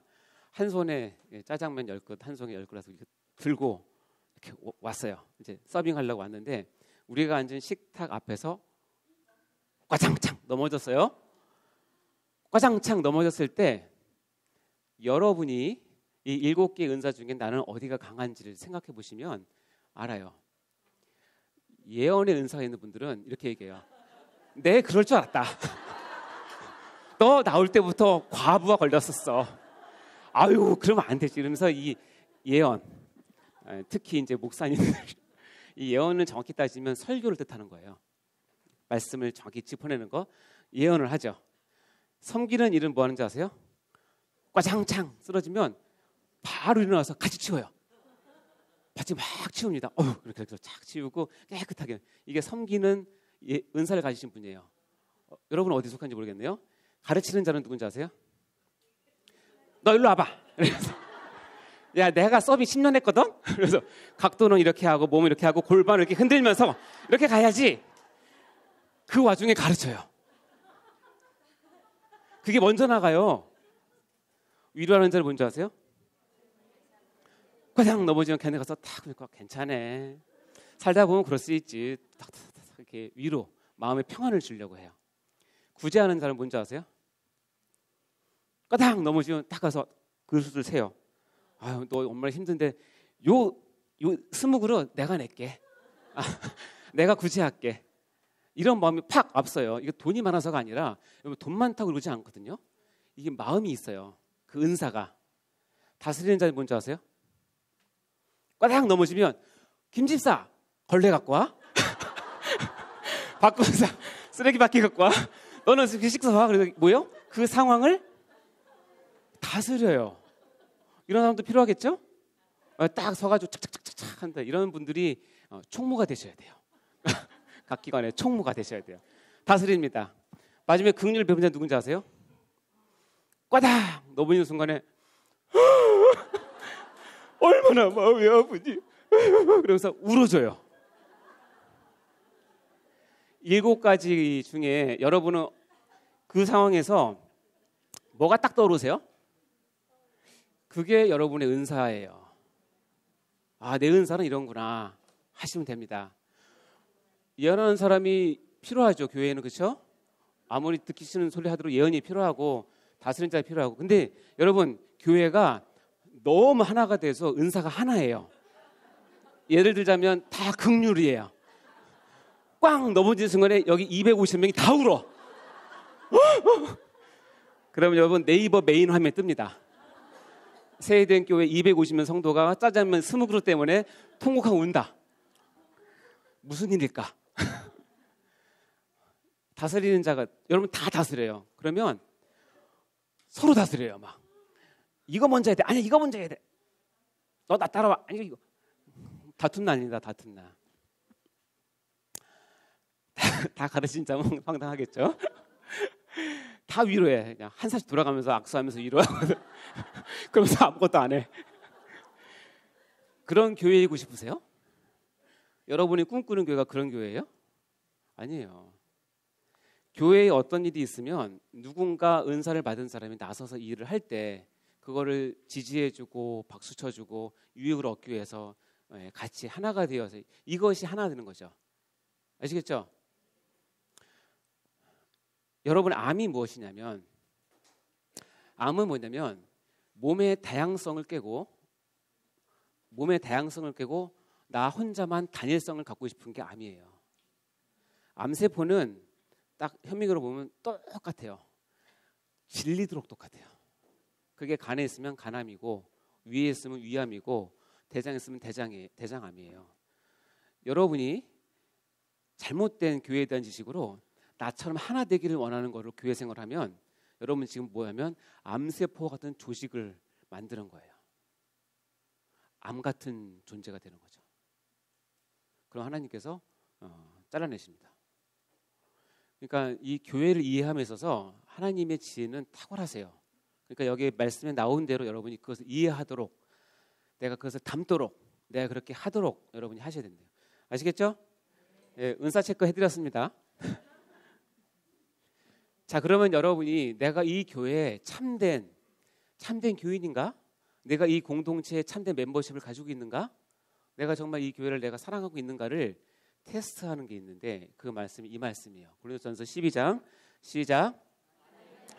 한 손에 짜장면 10그릇, 한 손에 10그릇 이렇게 들고 이렇게 왔어요. 이제 서빙하려고 왔는데 우리가 앉은 식탁 앞에서 꽈장창 넘어졌어요. 꽈장창 넘어졌을 때 여러분이 이 7개의 은사 중에 나는 어디가 강한지를 생각해 보시면 알아요. 예언의 은사가 있는 분들은 이렇게 얘기해요. 네, 그럴 줄 알았다. 너 나올 때부터 과부하 걸렸었어. 아유, 그러면 안 되지. 이러면서 이 예언, 특히 이제 목사님들, 이 예언은 정확히 따지면 설교를 뜻하는 거예요. 말씀을 정확히 짚어내는 거, 예언을 하죠. 섬기는 일은 뭐 하는지 아세요? 꽈장창 쓰러지면 바로 일어나서 같이 치워요. 같이 막 치웁니다. 이렇게 해서 착 치우고 깨끗하게. 이게 섬기는 은사를 가지신 분이에요. 여러분 어디 속한지 모르겠네요. 가르치는 자는 누군지 아세요? 너 일로 와봐. 그래서 야, 내가 서빙 10년 했거든. 그래서 각도는 이렇게 하고 몸을 이렇게 하고 골반을 이렇게 흔들면서 이렇게 가야지. 그 와중에 가르쳐요. 그게 먼저 나가요. 위로하는 자를 뭔지 아세요? 그냥 넘어지면 걔네 가서 탁 그러니까 괜찮아. 살다 보면 그럴 수 있지. 탁탁탁 이렇게 위로 마음의 평안을 주려고 해요. 구제하는 사람 뭔지 아세요? 까닥 넘어지면 딱 가서 그릇을 세요. 아유, 너 얼마나 힘든데 요 20그릇 내가 낼게. 내가 구제할게. 이런 마음이 팍 앞서요. 이게 돈이 많아서가 아니라 돈 많다고 그러지 않거든요. 이게 마음이 있어요. 그 은사가. 다스리는 자는 뭔지 아세요? 꽈당 넘어지면 김집사 걸레 갖고 와. 박구사 쓰레기 바퀴 갖고 와. 너는 식사 와. 그래서 뭐요? 그 상황을 다스려요. 이런 사람도 필요하겠죠? 딱 서가지고 착착착착 한다. 이런 분들이 총무가 되셔야 돼요. 각 기관의 총무가 되셔야 돼요. 다스립니다. 마지막에 긍휼 베푸는 자 누군지 아세요? 꽈당 넘어지는 순간에 얼마나 마음이 아프지. 그러면서 울어줘요. 7가지 중에 여러분은 그 상황에서 뭐가 딱 떠오르세요? 그게 여러분의 은사예요. 아, 내 은사는 이런구나 하시면 됩니다. 예언하는 사람이 필요하죠. 교회에는. 그렇죠? 아무리 듣기 싫은 소리 하도록 예언이 필요하고 다스리는 자가 필요하고. 근데 여러분 교회가 너무 하나가 돼서 은사가 하나예요. 예를 들자면 다 긍휼이에요. 꽝 넘어지는 순간에 여기 250명이 다 울어. 그러면 여러분 네이버 메인 화면에 뜹니다. 세대된 교회 250명 성도가 짜장면 20그릇 때문에 통곡하고 운다. 무슨 일일까? 다스리는 자가 여러분 다 다스려요. 그러면 서로 다스려요. 막 이거 먼저 해야 돼. 아니 이거 먼저 해야 돼. 너 나 따라와. 아니 이거 다툼 난이다. 다툼 나. 다 가르친 자면 황당하겠죠. 다 위로해. 그냥 한 살씩 돌아가면서 악수하면서 위로하고 그러면서 아무것도 안 해. 그런 교회이고 싶으세요? 여러분이 꿈꾸는 교회가 그런 교회예요? 아니에요. 교회에 어떤 일이 있으면 누군가 은사를 받은 사람이 나서서 이 일을 할 때 그거를 지지해주고 박수 쳐주고 유익을 얻기 위해서 같이 하나가 되어서 이것이 하나 되는 거죠. 아시겠죠? 여러분, 암이 무엇이냐면, 암은 뭐냐면 몸의 다양성을 깨고 나 혼자만 단일성을 갖고 싶은 게 암이에요. 암세포는 딱 현미경으로 보면 똑같아요. 질리도록 똑같아요. 그게 간에 있으면 간암이고, 위에 있으면 위암이고, 대장에 있으면 대장암이에요. 여러분이 잘못된 교회에 대한 지식으로 나처럼 하나 되기를 원하는 거를 교회 생활하면 여러분 지금 뭐냐면 암세포 같은 조직을 만드는 거예요. 암 같은 존재가 되는 거죠. 그럼 하나님께서 잘라내십니다. 그러니까 이 교회를 이해함에 있어서 하나님의 지혜는 탁월하세요. 그러니까 여기 말씀에 나온 대로 여러분이 그것을 이해하도록, 내가 그것을 담도록, 내가 그렇게 하도록 여러분이 하셔야 된대요. 아시겠죠? 예, 은사 체크 해드렸습니다. 자, 그러면 여러분이 내가 이 교회에 참된 교인인가? 내가 이 공동체에 참된 멤버십을 가지고 있는가? 내가 정말 이 교회를 내가 사랑하고 있는가를 테스트하는 게 있는데 그 말씀이 이 말씀이에요. 고린도전서 12장 시작.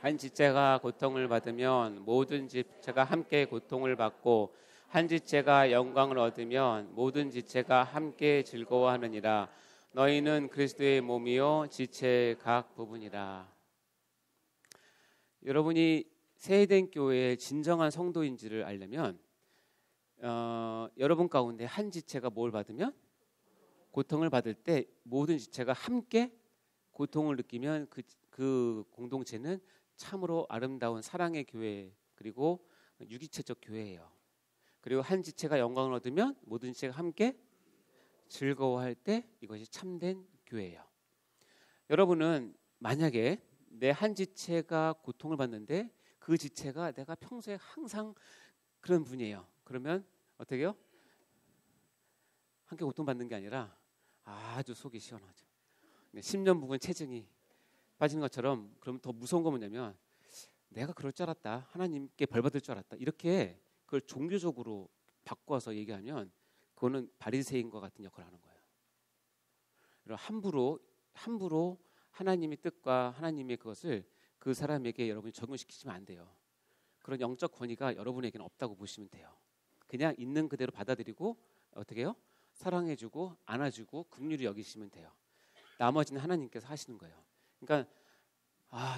한 지체가 고통을 받으면 모든 지체가 함께 고통을 받고 한 지체가 영광을 얻으면 모든 지체가 함께 즐거워하느니라. 너희는 그리스도의 몸이요 지체의 각 부분이라. 여러분이 세해된 교회의 진정한 성도인지를 알려면 여러분 가운데 한 지체가 뭘 받으면? 고통을 받을 때 모든 지체가 함께 고통을 느끼면 그 공동체는 참으로 아름다운 사랑의 교회, 그리고 유기체적 교회예요. 그리고 한 지체가 영광을 얻으면 모든 지체가 함께 즐거워할 때 이것이 참된 교회예요. 여러분은 만약에 내 한 지체가 고통을 받는데 그 지체가 내가 평소에 항상 그런 분이에요. 그러면 어떻게 해요? 함께 고통받는 게 아니라 아주 속이 시원하죠. 10년 묵은 체증이 빠지는 것처럼. 그러면 더 무서운 건 뭐냐면 내가 그럴 줄 알았다, 하나님께 벌 받을 줄 알았다, 이렇게 그걸 종교적으로 바꿔서 얘기하면 그거는 바리새인과 같은 역할을 하는 거예요. 함부로 하나님의 뜻과 하나님의 그것을 그 사람에게 여러분이 적용시키시면 안 돼요. 그런 영적 권위가 여러분에게는 없다고 보시면 돼요. 그냥 있는 그대로 받아들이고 어떻게 해요? 사랑해주고 안아주고 긍휼히 여기시면 돼요. 나머지는 하나님께서 하시는 거예요. 그러니까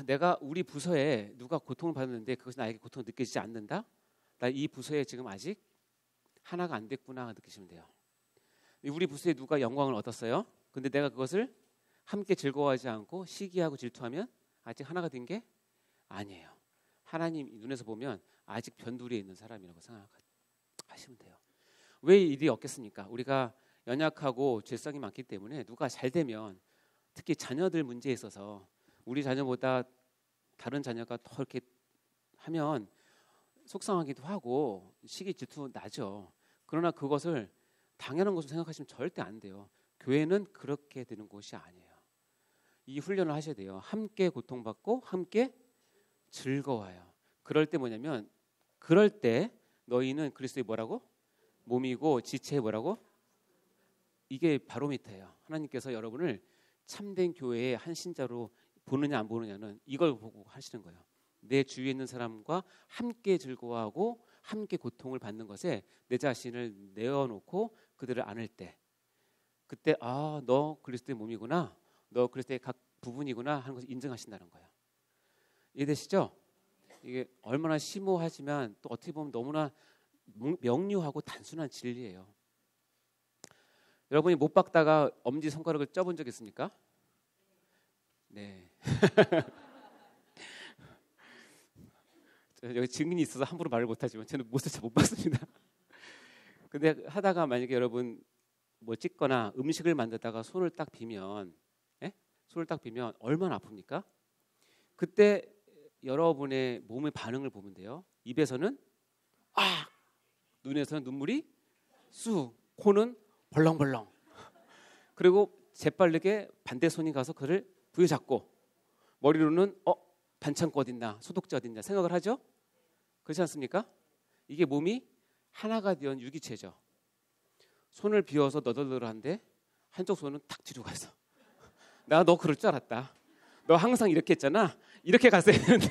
내가 우리 부서에 누가 고통을 받는데 그것이 나에게 고통을 느껴지지 않는다? 나 이 부서에 지금 아직 하나가 안 됐구나 느끼시면 돼요. 우리 부서에 누가 영광을 얻었어요? 근데 내가 그것을 함께 즐거워하지 않고 시기하고 질투하면 아직 하나가 된 게 아니에요. 하나님 눈에서 보면 아직 변두리에 있는 사람이라고 생각하시면 돼요. 왜 일이 없겠습니까? 우리가 연약하고 죄성이 많기 때문에 누가 잘 되면, 특히 자녀들 문제에 있어서 우리 자녀보다 다른 자녀가 더 이렇게 하면 속상하기도 하고 시기 질투 나죠. 그러나 그것을 당연한 것으로 생각하시면 절대 안 돼요. 교회는 그렇게 되는 곳이 아니에요. 이 훈련을 하셔야 돼요. 함께 고통받고 함께 즐거워요. 그럴 때 뭐냐면, 그럴 때 너희는 그리스도의 뭐라고? 몸이고 지체의 뭐라고? 이게 바로미터예요. 하나님께서 여러분을 참된 교회의 한 신자로 보느냐 안 보느냐는 이걸 보고 하시는 거예요. 내 주위에 있는 사람과 함께 즐거워하고 함께 고통을 받는 것에 내 자신을 내어놓고 그들을 안을 때, 그때 너 그리스도의 몸이구나, 너 그리스도의 각 부분이구나 하는 것을 인정하신다는 거예요. 이해되시죠? 이게 얼마나 심오하지만 또 어떻게 보면 너무나 명료하고 단순한 진리예요. 여러분이 못 박다가 엄지손가락을 쪄본 적 있습니까? 네. 여기 증인이 있어서 함부로 말을 못하지만 저는 못을 잘 못 봤습니다. 근데 하다가 만약에 여러분 뭐 찍거나 음식을 만들다가 손을 딱 비면 얼마나 아픕니까? 그때 여러분의 몸의 반응을 보면 돼요. 입에서는 눈에서는 눈물이 쑥, 코는 벌렁벌렁. 그리고 재빠르게 반대 손이 가서 그를 부여잡고 머리로는 반창고 어딨나, 소독제 어딨나 생각을 하죠? 그렇지 않습니까? 이게 몸이 하나가 된 유기체죠. 손을 비워서 너덜너덜한데 한쪽 손은 탁 뒤로 가서 나 너 그럴 줄 알았다. 너 항상 이렇게 했잖아. 이렇게 갔어야 되는데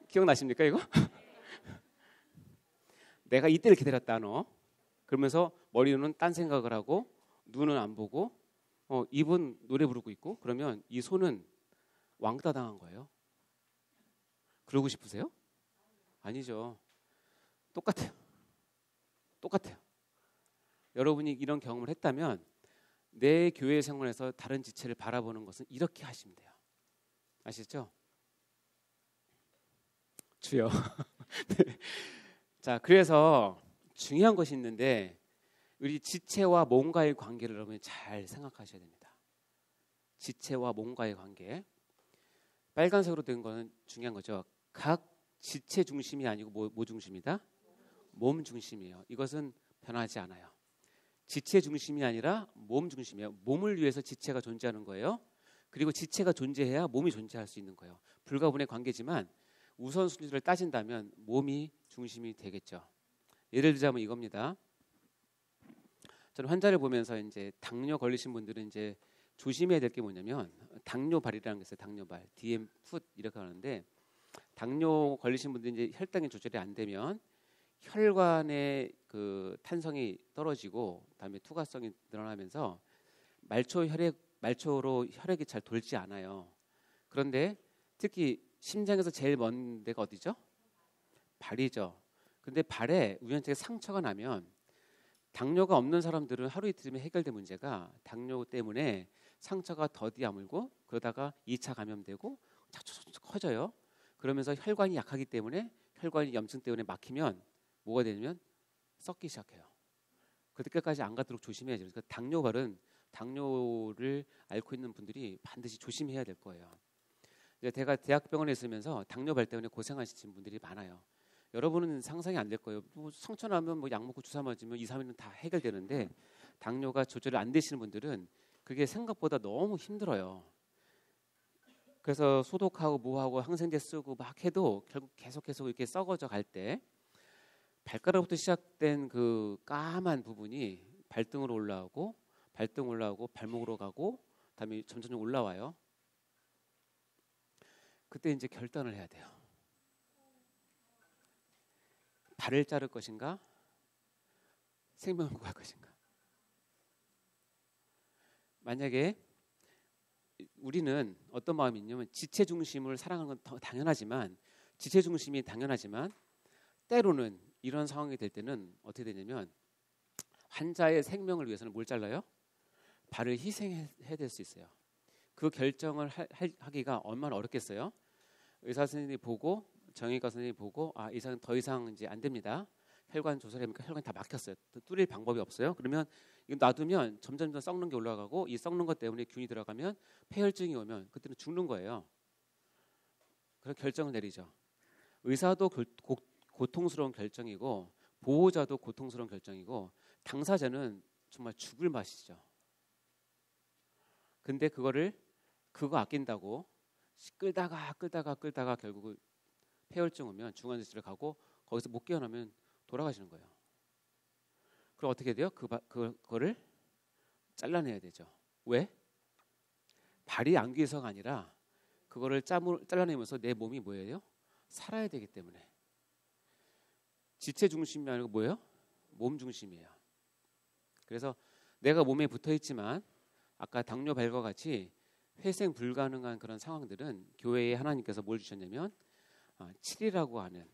기억나십니까 이거? 내가 이때를 기다렸다 너. 그러면서 머리는 딴 생각을 하고 눈은 안 보고 입은 노래 부르고 있고 그러면 이 손은 왕따 당한 거예요. 그러고 싶으세요? 아니죠. 똑같아요. 여러분이 이런 경험을 했다면 내 교회 생활에서 다른 지체를 바라보는 것은 이렇게 하시면 돼요. 아시죠? 주여. 네. 자, 그래서 중요한 것이 있는데 우리 지체와 몸과의 관계를 여러분이 잘 생각하셔야 됩니다. 지체와 몸과의 관계. 빨간색으로 된 거는 중요한 거죠. 각 지체 중심이 아니고 뭐 중심이다? 몸 중심이에요. 이것은 변하지 않아요. 지체 중심이 아니라 몸 중심이에요. 몸을 위해서 지체가 존재하는 거예요. 그리고 지체가 존재해야 몸이 존재할 수 있는 거예요. 불가분의 관계지만 우선순위를 따진다면 몸이 중심이 되겠죠. 예를 들자면 이겁니다. 저는 환자를 보면서 이제 당뇨 걸리신 분들은 이제 조심해야 될 게 뭐냐면 당뇨발이라는 게 있어요. 당뇨발, DM 풋 이렇게 하는데 당뇨 걸리신 분들이 이제 혈당이 조절이 안 되면 혈관의 그 탄성이 떨어지고 그다음에 투과성이 늘어나면서 말초로 혈액이 잘 돌지 않아요. 그런데 특히 심장에서 제일 먼 데가 어디죠? 발이죠. 근데 발에 우연찮게 상처가 나면 당뇨가 없는 사람들은 하루 이틀이면 해결된 문제가 당뇨 때문에 상처가 더디 아물고 그러다가 2차 감염되고 자꾸 커져요. 그러면서 혈관이 약하기 때문에 혈관이 염증 때문에 막히면 뭐가 되냐면 썩기 시작해요. 그때까지 안 가도록 조심해야죠. 그러니까 당뇨발은 당뇨를 앓고 있는 분들이 반드시 조심해야 될 거예요. 제가 대학병원에 있으면서 당뇨발 때문에 고생하시는 분들이 많아요. 여러분은 상상이 안 될 거예요. 뭐 상처 나면 뭐 약 먹고 주사 맞으면 2, 3일은 다 해결되는데 당뇨가 조절이 안 되시는 분들은 그게 생각보다 너무 힘들어요. 그래서 소독하고 뭐하고 항생제 쓰고 막 해도 결국 계속 이렇게 썩어져 갈 때 발가락부터 시작된 그 까만 부분이 발등으로 올라오고 발목으로 가고 그다음에 점점 올라와요. 그때 이제 결단을 해야 돼요. 발을 자를 것인가? 생명을 구할 것인가? 만약에 우리는 어떤 마음이 있냐면 지체 중심을 사랑하는 건 더 당연하지만 지체 중심이 당연하지만 때로는 이런 상황이 될 때는 어떻게 되냐면 환자의 생명을 위해서는 뭘 잘라요? 발을 희생해야 될 수 있어요. 그 결정을 하기가 얼마나 어렵겠어요? 의사 선생님이 보고 정형외과 선생님이 보고 이 사람 더 이상 이제 안 됩니다. 혈관 조절해보니까 혈관이 다 막혔어요. 뚫릴 방법이 없어요. 그러면 이거 놔두면 점점 썩는 게 올라가고 이 썩는 것 때문에 균이 들어가면 폐혈증이 오면 그때는 죽는 거예요. 그래서 결정을 내리죠. 의사도 고통스러운 결정이고 보호자도 고통스러운 결정이고 당사자는 정말 죽을 맛이죠. 근데 그거 아낀다고 끌다가 결국 폐혈증 오면 중환자실에 가고 거기서 못 깨어나면 돌아가시는 거예요. 그럼 어떻게 돼요? 그거를 잘라내야 되죠. 왜? 발이 안 귀해서가 아니라 그거를 잘라내면서 내 몸이 뭐예요? 살아야 되기 때문에. 지체 중심이 아니고 뭐예요? 몸 중심이에요. 그래서 내가 몸에 붙어있지만 아까 당뇨발과 같이 회생 불가능한 그런 상황들은 교회에 하나님께서 뭘 주셨냐면 7이라고 하는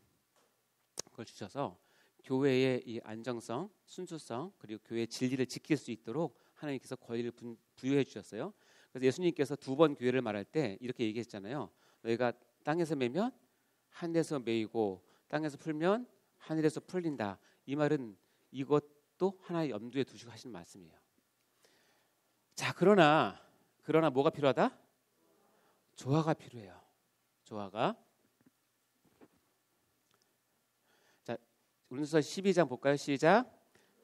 걸 주셔서 교회의 이 안정성, 순수성 그리고 교회의 진리를 지킬 수 있도록 하나님께서 권리를 부여해 주셨어요. 그래서 예수님께서 2번 교회를 말할 때 이렇게 얘기했잖아요. 너희가 땅에서 매면 하늘에서 매이고 땅에서 풀면 하늘에서 풀린다. 이 말은 이것도 하나의 염두에 두시고 하시는 말씀이에요. 자, 그러나 뭐가 필요하다? 조화가 필요해요. 조화가. 자, 고린도서 12장 볼까요? 시작.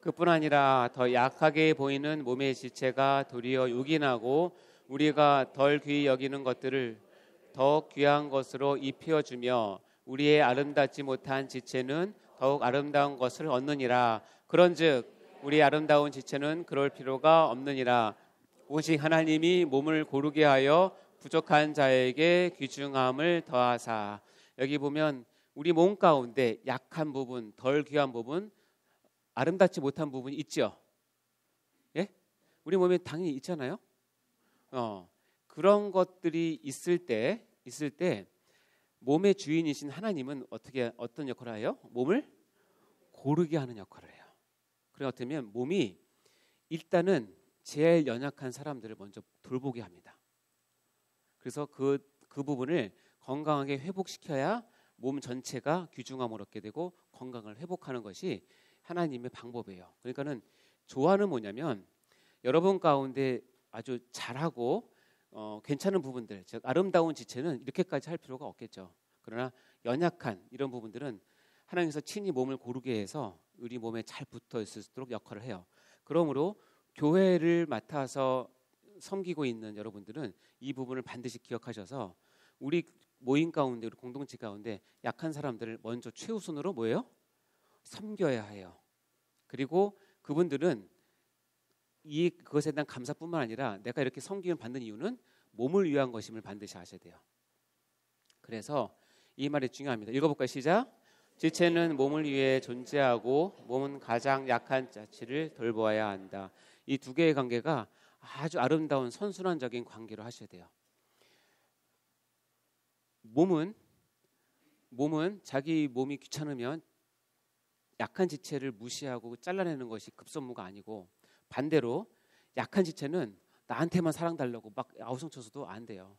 그뿐 아니라 더 약하게 보이는 몸의 지체가 도리어 요긴하고 우리가 덜 귀히 여기는 것들을 더욱 귀한 것으로 입혀주며 우리의 아름답지 못한 지체는 더욱 아름다운 것을 얻느니라. 그런즉 우리 아름다운 지체는 그럴 필요가 없느니라. 오직 하나님이 몸을 고르게 하여 부족한 자에게 귀중함을 더하사. 여기 보면 우리 몸 가운데 약한 부분, 덜 귀한 부분, 아름답지 못한 부분이 있죠. 예? 우리 몸에 당연히 있잖아요. 그런 것들이 있을 때 몸의 주인이신 하나님은 어떤 역할을 해요? 몸을 고르게 하는 역할을 해요. 그래 어쩌면 몸이 일단은 제일 연약한 사람들을 먼저 돌보게 합니다. 그래서 그 부분을 건강하게 회복시켜야 몸 전체가 귀중함을 얻게 되고 건강을 회복하는 것이 하나님의 방법이에요. 그러니까는 조화는 뭐냐면 여러분 가운데 아주 잘하고 괜찮은 부분들, 즉 아름다운 지체는 이렇게까지 할 필요가 없겠죠. 그러나 연약한 이런 부분들은 하나님께서 친히 몸을 고르게 해서 우리 몸에 잘 붙어 있을 수 있도록 역할을 해요. 그러므로 교회를 맡아서 섬기고 있는 여러분들은 이 부분을 반드시 기억하셔서 우리 모임 가운데, 우리 공동체 가운데 약한 사람들을 먼저 최우선으로 뭐예요? 섬겨야 해요. 그리고 그분들은 그것에 대한 감사뿐만 아니라 내가 이렇게 섬김을 받는 이유는 몸을 위한 것임을 반드시 아셔야 돼요. 그래서 이 말이 중요합니다. 읽어볼까요? 시작. 지체는 몸을 위해 존재하고 몸은 가장 약한 자치를 돌보아야 한다. 이 두 개의 관계가 아주 아름다운 선순환적인 관계로 하셔야 돼요. 몸은 자기 몸이 귀찮으면 약한 지체를 무시하고 잘라내는 것이 급선무가 아니고 반대로 약한 지체는 나한테만 사랑달라고 막 아우성쳐서도 안 돼요.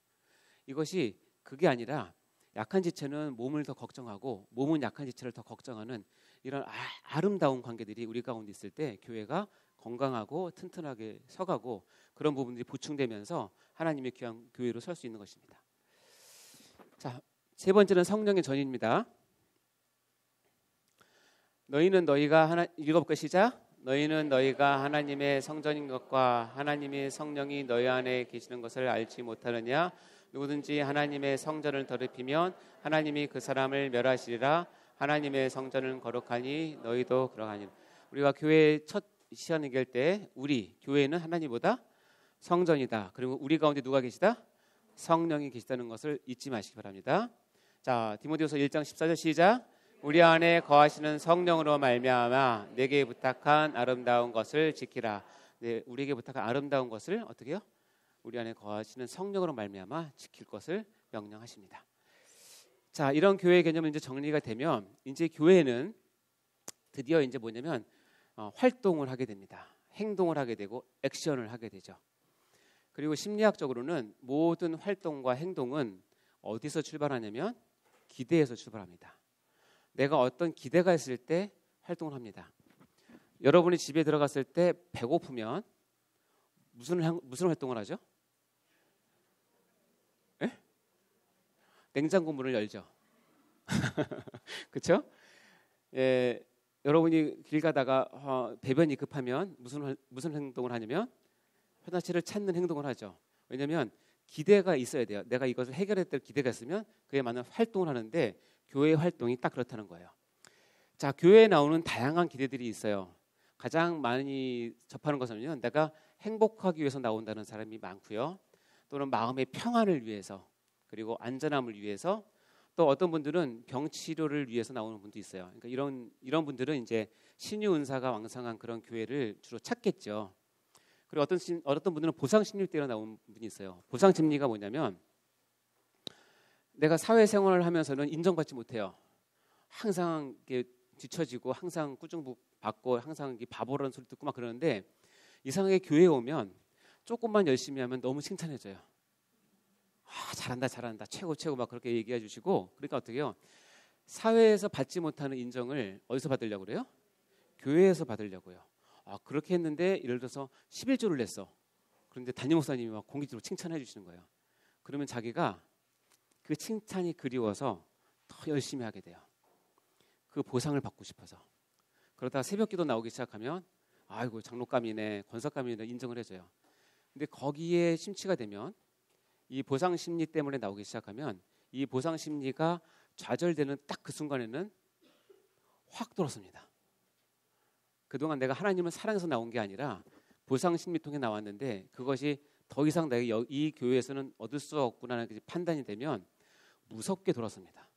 이것이 그게 아니라 약한 지체는 몸을 더 걱정하고 몸은 약한 지체를 더 걱정하는 이런 아름다운 관계들이 우리 가운데 있을 때 교회가 건강하고 튼튼하게 서가고 그런 부분들이 보충되면서 하나님의 귀한 교회로 설 수 있는 것입니다. 자, 세 번째는 성령의 전입니다. 읽어볼까요? 시작. 너희는 너희가 하나님의 성전인 것과 하나님의 성령이 너희 안에 계시는 것을 알지 못하느냐? 누구든지 하나님의 성전을 더럽히면 하나님이 그 사람을 멸하시리라. 하나님의 성전은 거룩하니 너희도 그러하니라. 우리가 교회 첫 시간 얘기할 때 우리 교회는 하나님보다 성전이다. 그리고 우리 가운데 누가 계시다? 성령이 계시다는 것을 잊지 마시기 바랍니다. 자, 디모데후서 1장 14절 시작. 우리 안에 거하시는 성령으로 말미암아 내게 부탁한 아름다운 것을 지키라. 네, 우리에게 부탁한 아름다운 것을 어떻게 해요? 우리 안에 거하시는 성령으로 말미암아 지킬 것을 명령하십니다. 자, 이런 교회의 개념을 이제 정리가 되면 이제 교회는 드디어 이제 뭐냐면 활동을 하게 됩니다. 행동을 하게 되고 액션을 하게 되죠. 그리고 심리학적으로는 모든 활동과 행동은 어디서 출발하냐면 기대에서 출발합니다. 내가 어떤 기대가 있을 때 활동을 합니다. 여러분이 집에 들어갔을 때 배고프면 무슨 활동을 하죠? 에? 냉장고 문을 열죠. 그렇죠? 예, 여러분이 길 가다가 배변이 급하면 무슨 행동을 하냐면 화장실을 찾는 행동을 하죠. 왜냐하면 기대가 있어야 돼요. 내가 이것을 해결했을 기대가 있으면 그에 맞는 활동을 하는데 교회의 활동이 딱 그렇다는 거예요. 자, 교회에 나오는 다양한 기대들이 있어요. 가장 많이 접하는 것은요, 내가 행복하기 위해서 나온다는 사람이 많고요. 또는 마음의 평안을 위해서, 그리고 안전함을 위해서, 또 어떤 분들은 병 치료를 위해서 나오는 분도 있어요. 그러니까 이런 분들은 이제 신유 은사가 왕성한 그런 교회를 주로 찾겠죠. 그리고 어떤 분들은 보상 심리 때문에 나오는 분이 있어요. 보상 심리가 뭐냐면 내가 사회생활을 하면서는 인정받지 못해요. 항상 이렇게 뒤처지고 항상 꾸중받고 항상 바보라는 소리 듣고 막 그러는데 이상하게 교회에 오면 조금만 열심히 하면 너무 칭찬해줘요. 잘한다 최고 막 그렇게 얘기해 주시고, 그러니까 어떻게 해요? 사회에서 받지 못하는 인정을 어디서 받으려고 그래요? 교회에서 받으려고요. 그렇게 했는데 예를 들어서 11조를 냈어. 그런데 담임 목사님이 막 공개적으로 칭찬해 주시는 거예요. 그러면 자기가 그 칭찬이 그리워서 더 열심히 하게 돼요. 그 보상을 받고 싶어서. 그러다가 새벽기도 나오기 시작하면 아이고 장로감이네, 권사감이네 인정을 해줘요. 근데 거기에 심취가 되면 이 보상 심리 때문에 나오기 시작하면 이 보상 심리가 좌절되는 딱 그 순간에는 확 돌아섭니다. 그동안 내가 하나님을 사랑해서 나온 게 아니라 보상 심리 통해 나왔는데 그것이 더 이상 내가 이 교회에서는 얻을 수 없구나라는 판단이 되면 무섭게 돌아섭니다.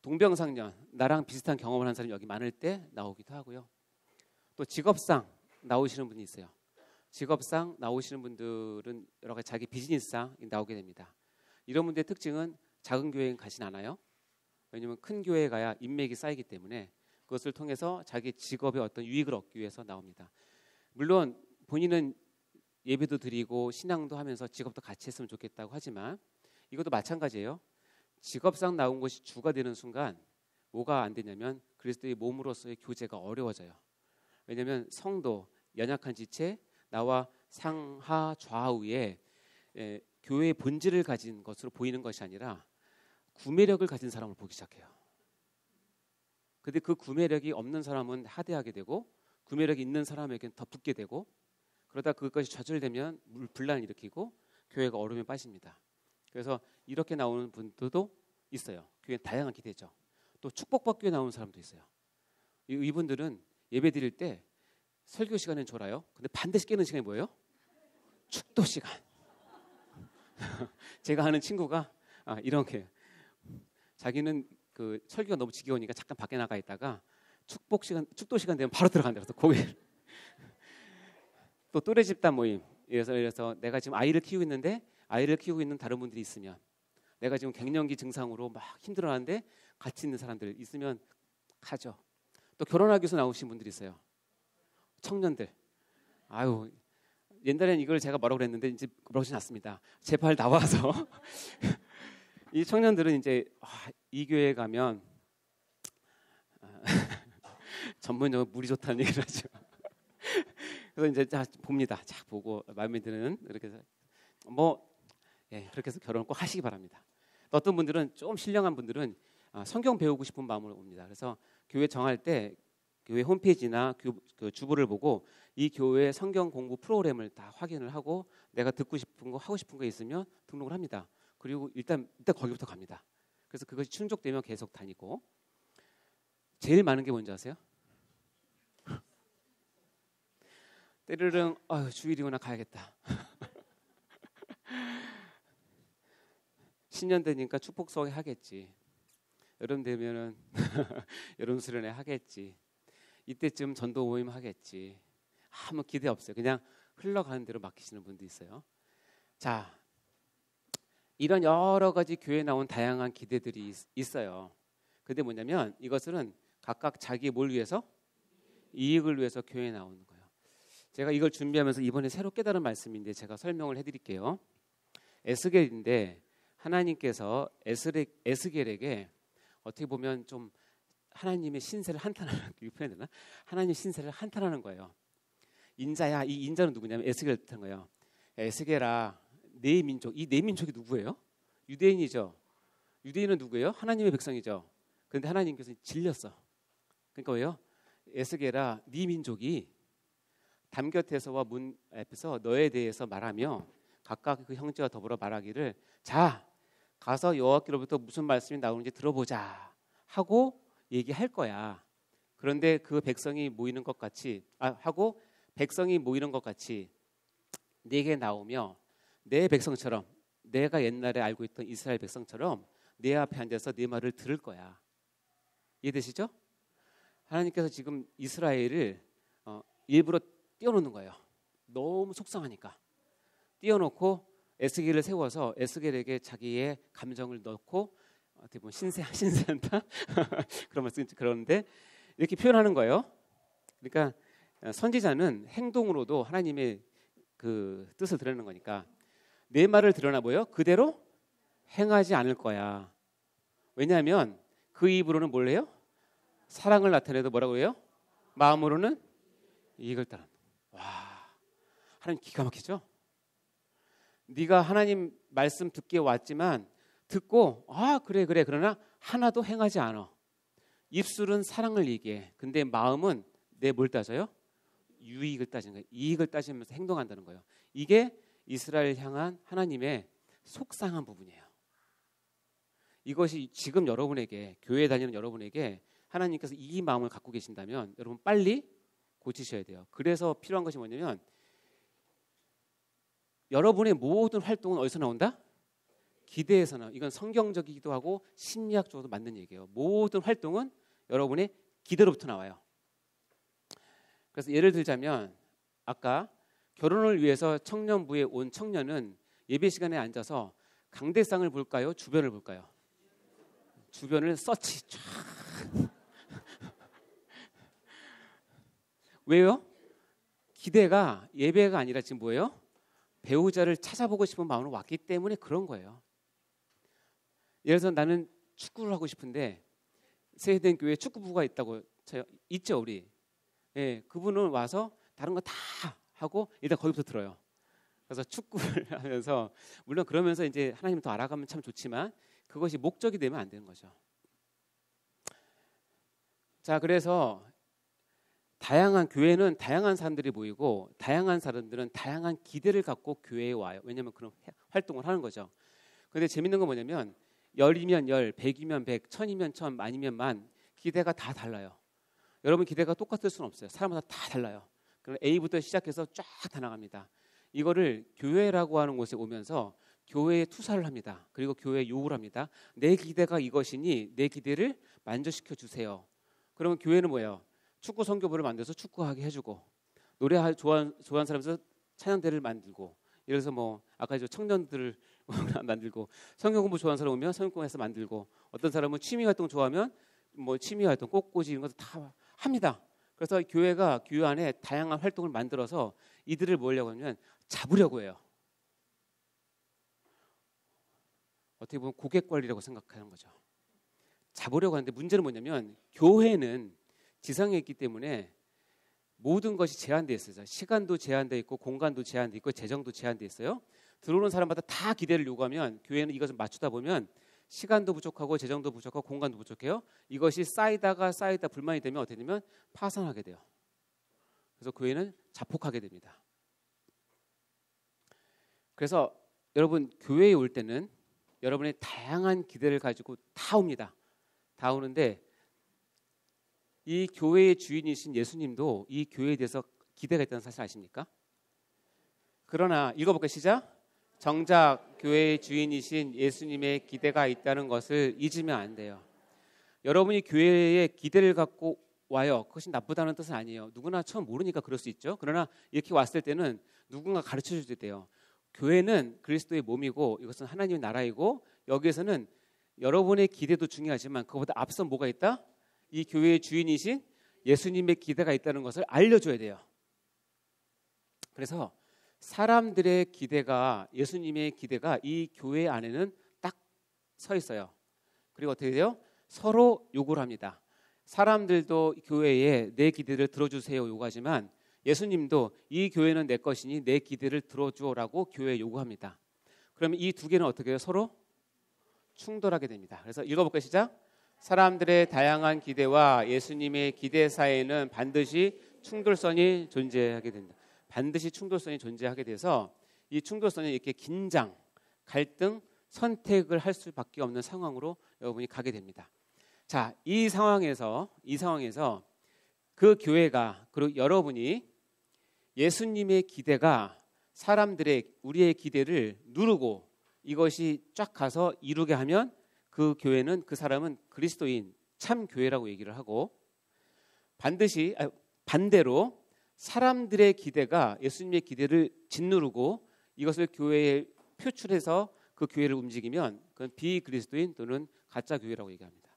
동병상련, 나랑 비슷한 경험을 한 사람이 여기 많을 때 나오기도 하고요. 또 직업상 나오시는 분이 있어요. 직업상 나오시는 분들은 여러 가지 자기 비즈니스상 나오게 됩니다. 이런 분들의 특징은 작은 교회에 가진 않아요. 왜냐하면 큰 교회에 가야 인맥이 쌓이기 때문에 그것을 통해서 자기 직업의 어떤 유익을 얻기 위해서 나옵니다. 물론 본인은 예배도 드리고 신앙도 하면서 직업도 같이 했으면 좋겠다고 하지만 이것도 마찬가지예요. 직업상 나온 것이 주가 되는 순간 뭐가 안 되냐면 그리스도의 몸으로서의 교제가 어려워져요. 왜냐하면 성도, 연약한 지체, 나와 상하 좌우에 교회의 본질을 가진 것으로 보이는 것이 아니라 구매력을 가진 사람을 보기 시작해요. 근데 그 구매력이 없는 사람은 하대하게 되고 구매력이 있는 사람에게는 더 붙게 되고 그러다 그것이 좌절되면 분란을 일으키고 교회가 어려움에 빠집니다. 그래서 이렇게 나오는 분들도 있어요. 교회는 다양한 기대죠. 또 축복받기 위해 나오는 사람도 있어요. 이분들은 예배 드릴 때 설교 시간은 졸아요. 근데 반드시 깨는 시간이 뭐예요? 축도 시간. 제가 아는 친구가 이렇게 자기는 그 설교가 너무 지겨우니까 잠깐 밖에 나가 있다가 축도 시간 되면 바로 들어간다. 그래서 고개를 또 또래 집단 모임. 그래서 내가 지금 아이를 키우고 있는데 아이를 키우고 있는 다른 분들이 있으면 내가 지금 갱년기 증상으로 막 힘들어하는데 같이 있는 사람들 있으면 가죠. 또 결혼하기 위해서 나오신 분들이 있어요. 청년들. 아유, 옛날에는 이걸 제가 뭐라고 그랬는데 이제 그러진 않습니다. 제발 나와서 이 청년들은 이제 이 교회에 가면 전문용어 물이 좋다는 얘기를 하죠. 그래서 이제 봅니다. 자 보고 마음에 드는 이렇게 해서 그렇게 해서 결혼을 꼭 하시기 바랍니다. 또 어떤 분들은 좀 신령한 분들은 성경 배우고 싶은 마음으로 옵니다. 그래서 교회 정할 때 교회 홈페이지나 그 주보를 보고 이 교회 성경 공부 프로그램을 다 확인을 하고 내가 듣고 싶은 거 하고 싶은 거 있으면 등록을 합니다. 그리고 일단 거기부터 갑니다. 그래서 그것이 충족되면 계속 다니고 제일 많은 게 뭔지 아세요? 때르릉 주일이구나 가야겠다. 신년 되니까 축복 수업회 하겠지. 여름 되면은 여름 수련회 하겠지. 이때쯤 전도 모임 하겠지. 아무 기대 없어요. 그냥 흘러가는 대로 맡기시는 분도 있어요. 자, 이런 여러 가지 교회에 나온 다양한 기대들이 있어요. 근데 뭐냐면 이것은 각각 자기의 뭘 위해서? 이익을 위해서 교회에 나오는 거예요. 제가 이걸 준비하면서 이번에 새로 깨달은 말씀인데 제가 설명을 해드릴게요. 에스겔인데 하나님께서 에스겔에게 어떻게 보면 좀 하나님의 신세를 한탄하는 표현 되나? 하나님의 신세를 한탄하는 거예요. 인자야, 이 인자는 누구냐면 에스겔을 뜻한 거예요. 에스겔아, 네 민족, 이 네 민족이 누구예요? 유대인이죠. 유대인은 누구예요? 하나님의 백성이죠. 그런데 하나님께서 질렸어. 그러니까 왜요? 에스겔아, 네 민족이 담 곁에서와 문 앞에서 너에 대해서 말하며 각각 그 형제와 더불어 말하기를 자, 가서 여호와께로부터 무슨 말씀이 나오는지 들어보자 하고 얘기할 거야. 그런데 그 백성이 모이는 것 같이 하고 백성이 모이는 것 같이 내게 나오며 내 백성처럼 내가 옛날에 알고 있던 이스라엘 백성처럼 내 앞에 앉아서 내 말을 들을 거야. 이해되시죠? 하나님께서 지금 이스라엘을 일부러 띄워놓는 거예요. 너무 속상하니까 띄워놓고 에스겔을 세워서 에스겔에게 자기의 감정을 넣고 어떻게 보면 신세한다 그런 말씀 그러는데 이렇게 표현하는 거예요. 그러니까 선지자는 행동으로도 하나님의 그 뜻을 드러내는 거니까 내 말을 드러나 보여 그대로 행하지 않을 거야. 왜냐하면 그 입으로는 뭘 해요? 사랑을 나타내도 뭐라고 해요? 마음으로는 이익을 따라. 와, 하나님 기가 막히죠? 네가 하나님 말씀 듣기에 왔지만 듣고 그래 그러나 하나도 행하지 않아. 입술은 사랑을 얘기해. 근데 마음은 내 뭘 따져요? 유익을 따지는 거예요. 이익을 따지면서 행동한다는 거예요. 이게 이스라엘 향한 하나님의 속상한 부분이에요. 이것이 지금 여러분에게, 교회 다니는 여러분에게 하나님께서 이 마음을 갖고 계신다면 여러분 빨리 고치셔야 돼요. 그래서 필요한 것이 뭐냐면 여러분의 모든 활동은 어디서 나온다? 기대에서 나온다. 이건 성경적이기도 하고 심리학적으로도 맞는 얘기예요. 모든 활동은 여러분의 기대로부터 나와요. 그래서 예를 들자면 아까 결혼을 위해서 청년부에 온 청년은 예배 시간에 앉아서 강대상을 볼까요? 주변을 볼까요? 주변을 서치 쫙. 왜요? 기대가 예배가 아니라 지금 뭐예요? 배우자를 찾아보고 싶은 마음으로 왔기 때문에 그런 거예요. 예를 들어서 나는 축구를 하고 싶은데 세대된 교회에 축구부가 있다고 있죠 우리. 예, 그분은 와서 다른 거 다 하고 일단 거기부터 들어요. 그래서 축구를 하면서 물론 그러면서 이제 하나님을 더 알아가면 참 좋지만 그것이 목적이 되면 안 되는 거죠. 자, 그래서 다양한 교회는 다양한 사람들이 모이고 다양한 사람들은 다양한 기대를 갖고 교회에 와요. 왜냐하면 그런 활동을 하는 거죠. 그런데 재밌는 건 뭐냐면 10이면 10, 100이면 100, 1000이면 1000, 만이면 만 기대가 다 달라요. 여러분 기대가 똑같을 수는 없어요. 사람마다 다 달라요. 그럼 A부터 시작해서 쫙 다 나갑니다. 이거를 교회라고 하는 곳에 오면서 교회에 투사를 합니다. 그리고 교회에 요구를 합니다. 내 기대가 이것이니 내 기대를 만족시켜 주세요. 그러면 교회는 뭐예요? 축구 선교부를 만들어서 축구하게 해주고 노래 좋아하는 사람에서 찬양대를 만들고 예를 들어서 뭐 아까 청년들을 만들고 성경 공부 좋아하는 사람 오면 성경 공부해서 만들고 어떤 사람은 취미 활동 좋아하면 뭐 취미 활동 꽃꽂이 이런 것도 다 합니다. 그래서 교회가 교회 안에 다양한 활동을 만들어서 이들을 뭐 하려고 하면 잡으려고 해요. 어떻게 보면 고객 관리라고 생각하는 거죠. 잡으려고 하는데 문제는 뭐냐면 교회는 지상에 있기 때문에 모든 것이 제한되어 있어요. 시간도 제한되어 있고 공간도 제한되어 있고 재정도 제한되어 있어요. 들어오는 사람마다 다 기대를 요구하면 교회는 이것을 맞추다 보면 시간도 부족하고 재정도 부족하고 공간도 부족해요. 이것이 쌓이다 불만이 되면 어떻게 되면 파산하게 돼요. 그래서 교회는 자폭하게 됩니다. 그래서 여러분 교회에 올 때는 여러분의 다양한 기대를 가지고 다 옵니다. 다 오는데 이 교회의 주인이신 예수님도 이 교회에 대해서 기대가 있다는 사실 아십니까? 그러나 읽어볼까요? 시작. 정작 교회의 주인이신 예수님의 기대가 있다는 것을 잊으면 안 돼요. 여러분이 교회에 기대를 갖고 와요. 그것이 나쁘다는 뜻은 아니에요. 누구나 처음 모르니까 그럴 수 있죠. 그러나 이렇게 왔을 때는 누군가 가르쳐 줘야 돼요. 교회는 그리스도의 몸이고 이것은 하나님의 나라이고 여기에서는 여러분의 기대도 중요하지만 그것보다 앞서 뭐가 있다? 이 교회의 주인이신 예수님의 기대가 있다는 것을 알려줘야 돼요. 그래서 사람들의 기대가 예수님의 기대가 이 교회 안에는 딱 서 있어요. 그리고 어떻게 돼요? 서로 요구를 합니다. 사람들도 교회에 내 기대를 들어주세요 요구하지만 예수님도 이 교회는 내 것이니 내 기대를 들어주라고 교회에 요구합니다. 그러면 이 두 개는 어떻게 해요? 서로 충돌하게 됩니다. 그래서 읽어볼까요? 시작. 사람들의 다양한 기대와 예수님의 기대 사이에는 반드시 충돌선이 존재하게 된다. 반드시 충돌선이 존재하게 돼서 이 충돌선이 이렇게 긴장, 갈등, 선택을 할 수밖에 없는 상황으로 여러분이 가게 됩니다. 자, 이 상황에서 그 교회가 그리고 여러분이 예수님의 기대가 우리의 기대를 누르고 이것이 쫙 가서 이루게 하면 그 교회는 그 사람은 그리스도인 참 교회라고 얘기를 하고 반대로 사람들의 기대가 예수님의 기대를 짓누르고 이것을 교회에 표출해서 그 교회를 움직이면 그건 비그리스도인 또는 가짜 교회라고 얘기합니다.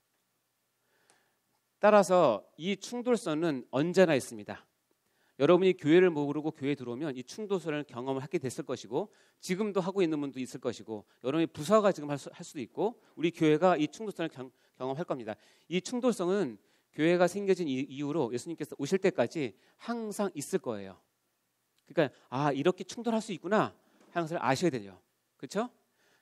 따라서 이 충돌선은 언제나 있습니다. 여러분이 교회를 모르고 교회에 들어오면 이 충돌선을 경험을 하게 됐을 것이고 지금도 하고 있는 분도 있을 것이고 여러분의 부서가 지금 할 수도 있고 우리 교회가 이 충돌선을 경험할 겁니다. 이 충돌성은 교회가 생겨진 이후로 예수님께서 오실 때까지 항상 있을 거예요. 그러니까 이렇게 충돌할 수 있구나 하는 것을 아셔야 돼요. 그렇죠?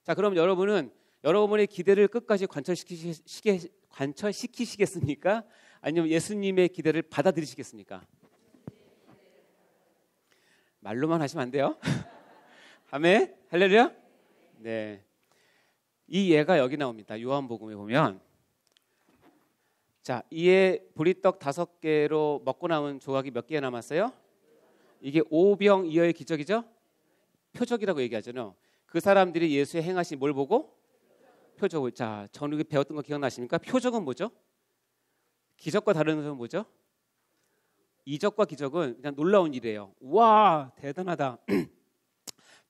자, 그럼 여러분은 여러분의 기대를 끝까지 관철시키시겠습니까? 아니면 예수님의 기대를 받아들이시겠습니까? 말로만 하시면 안 돼요. 아멘. 할렐루야. 네. 이 예가 여기 나옵니다. 요한복음에 보면, 자, 이에 보리떡 5개로 먹고 남은 조각이 몇 개 남았어요? 이게 오병이어의 기적이죠? 표적이라고 얘기하잖아요. 그 사람들이 예수의 행하신 뭘 보고? 표적을. 자, 저는 배웠던 거 기억나십니까? 표적은 뭐죠? 기적과 다른 점은 뭐죠? 이적과 기적은 그냥 놀라운 일이에요. 와, 대단하다.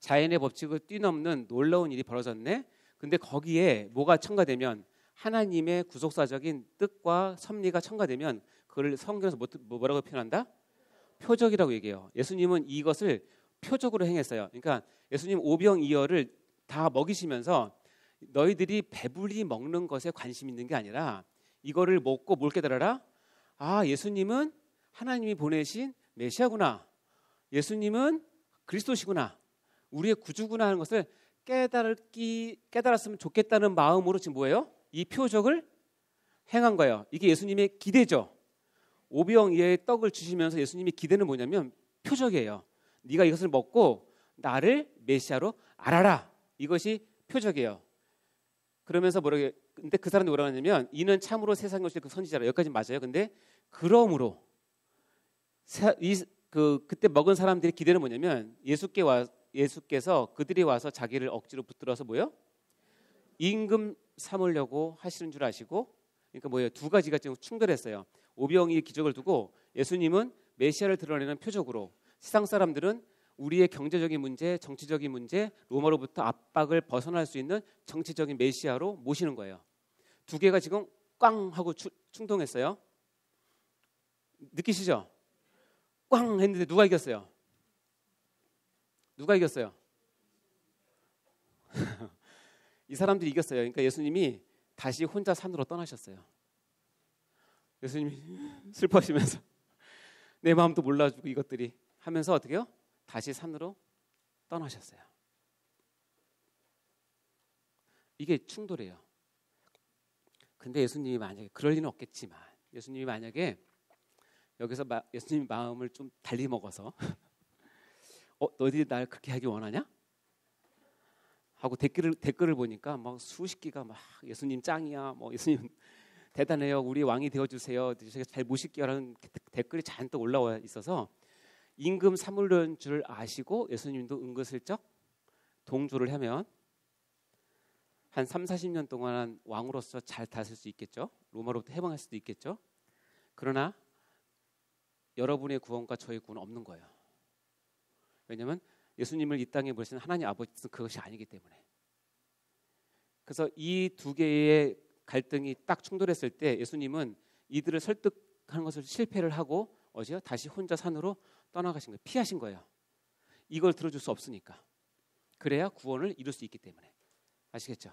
자연의 법칙을 뛰넘는 놀라운 일이 벌어졌네. 근데 거기에 뭐가 첨가되면, 하나님의 구속사적인 뜻과 섭리가 첨가되면 그걸 성경에서 뭐라고 표현한다? 표적이라고 얘기해요. 예수님은 이것을 표적으로 행했어요. 그러니까 예수님 오병이어를 다 먹이시면서 너희들이 배불리 먹는 것에 관심 있는 게 아니라 이거를 먹고 뭘 깨달아라? 아, 예수님은 하나님이 보내신 메시아구나. 예수님은 그리스도시구나. 우리의 구주구나 하는 것을 깨달았으면 좋겠다는 마음으로 지금 뭐예요? 이 표적을 행한 거예요. 이게 예수님의 기대죠. 오병이어의 떡을 주시면서 예수님의 기대는 뭐냐면 표적이에요. 네가 이것을 먹고 나를 메시아로 알아라. 이것이 표적이에요. 그러면서 근데 그 사람들이 뭐라고 하냐면 이는 참으로 세상에 오실 그 선지자라. 여기까지 맞아요. 근데 그러므로 그때 먹은 사람들의 기대는 뭐냐면 예수께서 그들이 와서 자기를 억지로 붙들어서 뭐요? 임금 삼으려고 하시는 줄 아시고, 그러니까 뭐예요? 두 가지가 지금 충돌했어요. 오병이의 기적을 두고 예수님은 메시아를 드러내는 표적으로, 세상 사람들은 우리의 경제적인 문제, 정치적인 문제, 로마로부터 압박을 벗어날 수 있는 정치적인 메시아로 모시는 거예요. 두 개가 지금 꽝 하고 충동했어요. 느끼시죠? 꽝 했는데 누가 이겼어요? 누가 이겼어요? 이 사람들이 이겼어요. 그러니까 예수님이 다시 혼자 산으로 떠나셨어요. 예수님이 슬퍼하시면서 내 마음도 몰라주고 이것들이 하면서 어떻게 해요? 다시 산으로 떠나셨어요. 이게 충돌이에요. 근데 예수님이 만약에 그럴 리는 없겠지만, 예수님이 만약에 여기서 예수님 마음을 좀 달리 먹어서 너희들이 날 그렇게 하기 원하냐? 하고 댓글을 보니까 막 수십 기가 막 예수님 짱이야, 뭐 예수님 대단해요, 우리 왕이 되어주세요, 제가 잘 모실게요라는 댓글이 잔뜩 올라와 있어서 임금 삼으려는 줄 아시고 예수님도 은근슬쩍 동조를 하면 한 30-40년 동안 왕으로서 잘 다스릴 수 있겠죠. 로마로부터 해방할 수도 있겠죠. 그러나 여러분의 구원과 저의 구원은 없는 거예요. 왜냐하면 예수님을 이 땅에 보내신 하나님 아버지 뜻은 그것이 아니기 때문에. 그래서 이 두 개의 갈등이 딱 충돌했을 때 예수님은 이들을 설득하는 것을 실패를 하고 다시 혼자 산으로 떠나가신 거예요. 피하신 거예요. 이걸 들어줄 수 없으니까. 그래야 구원을 이룰 수 있기 때문에. 아시겠죠?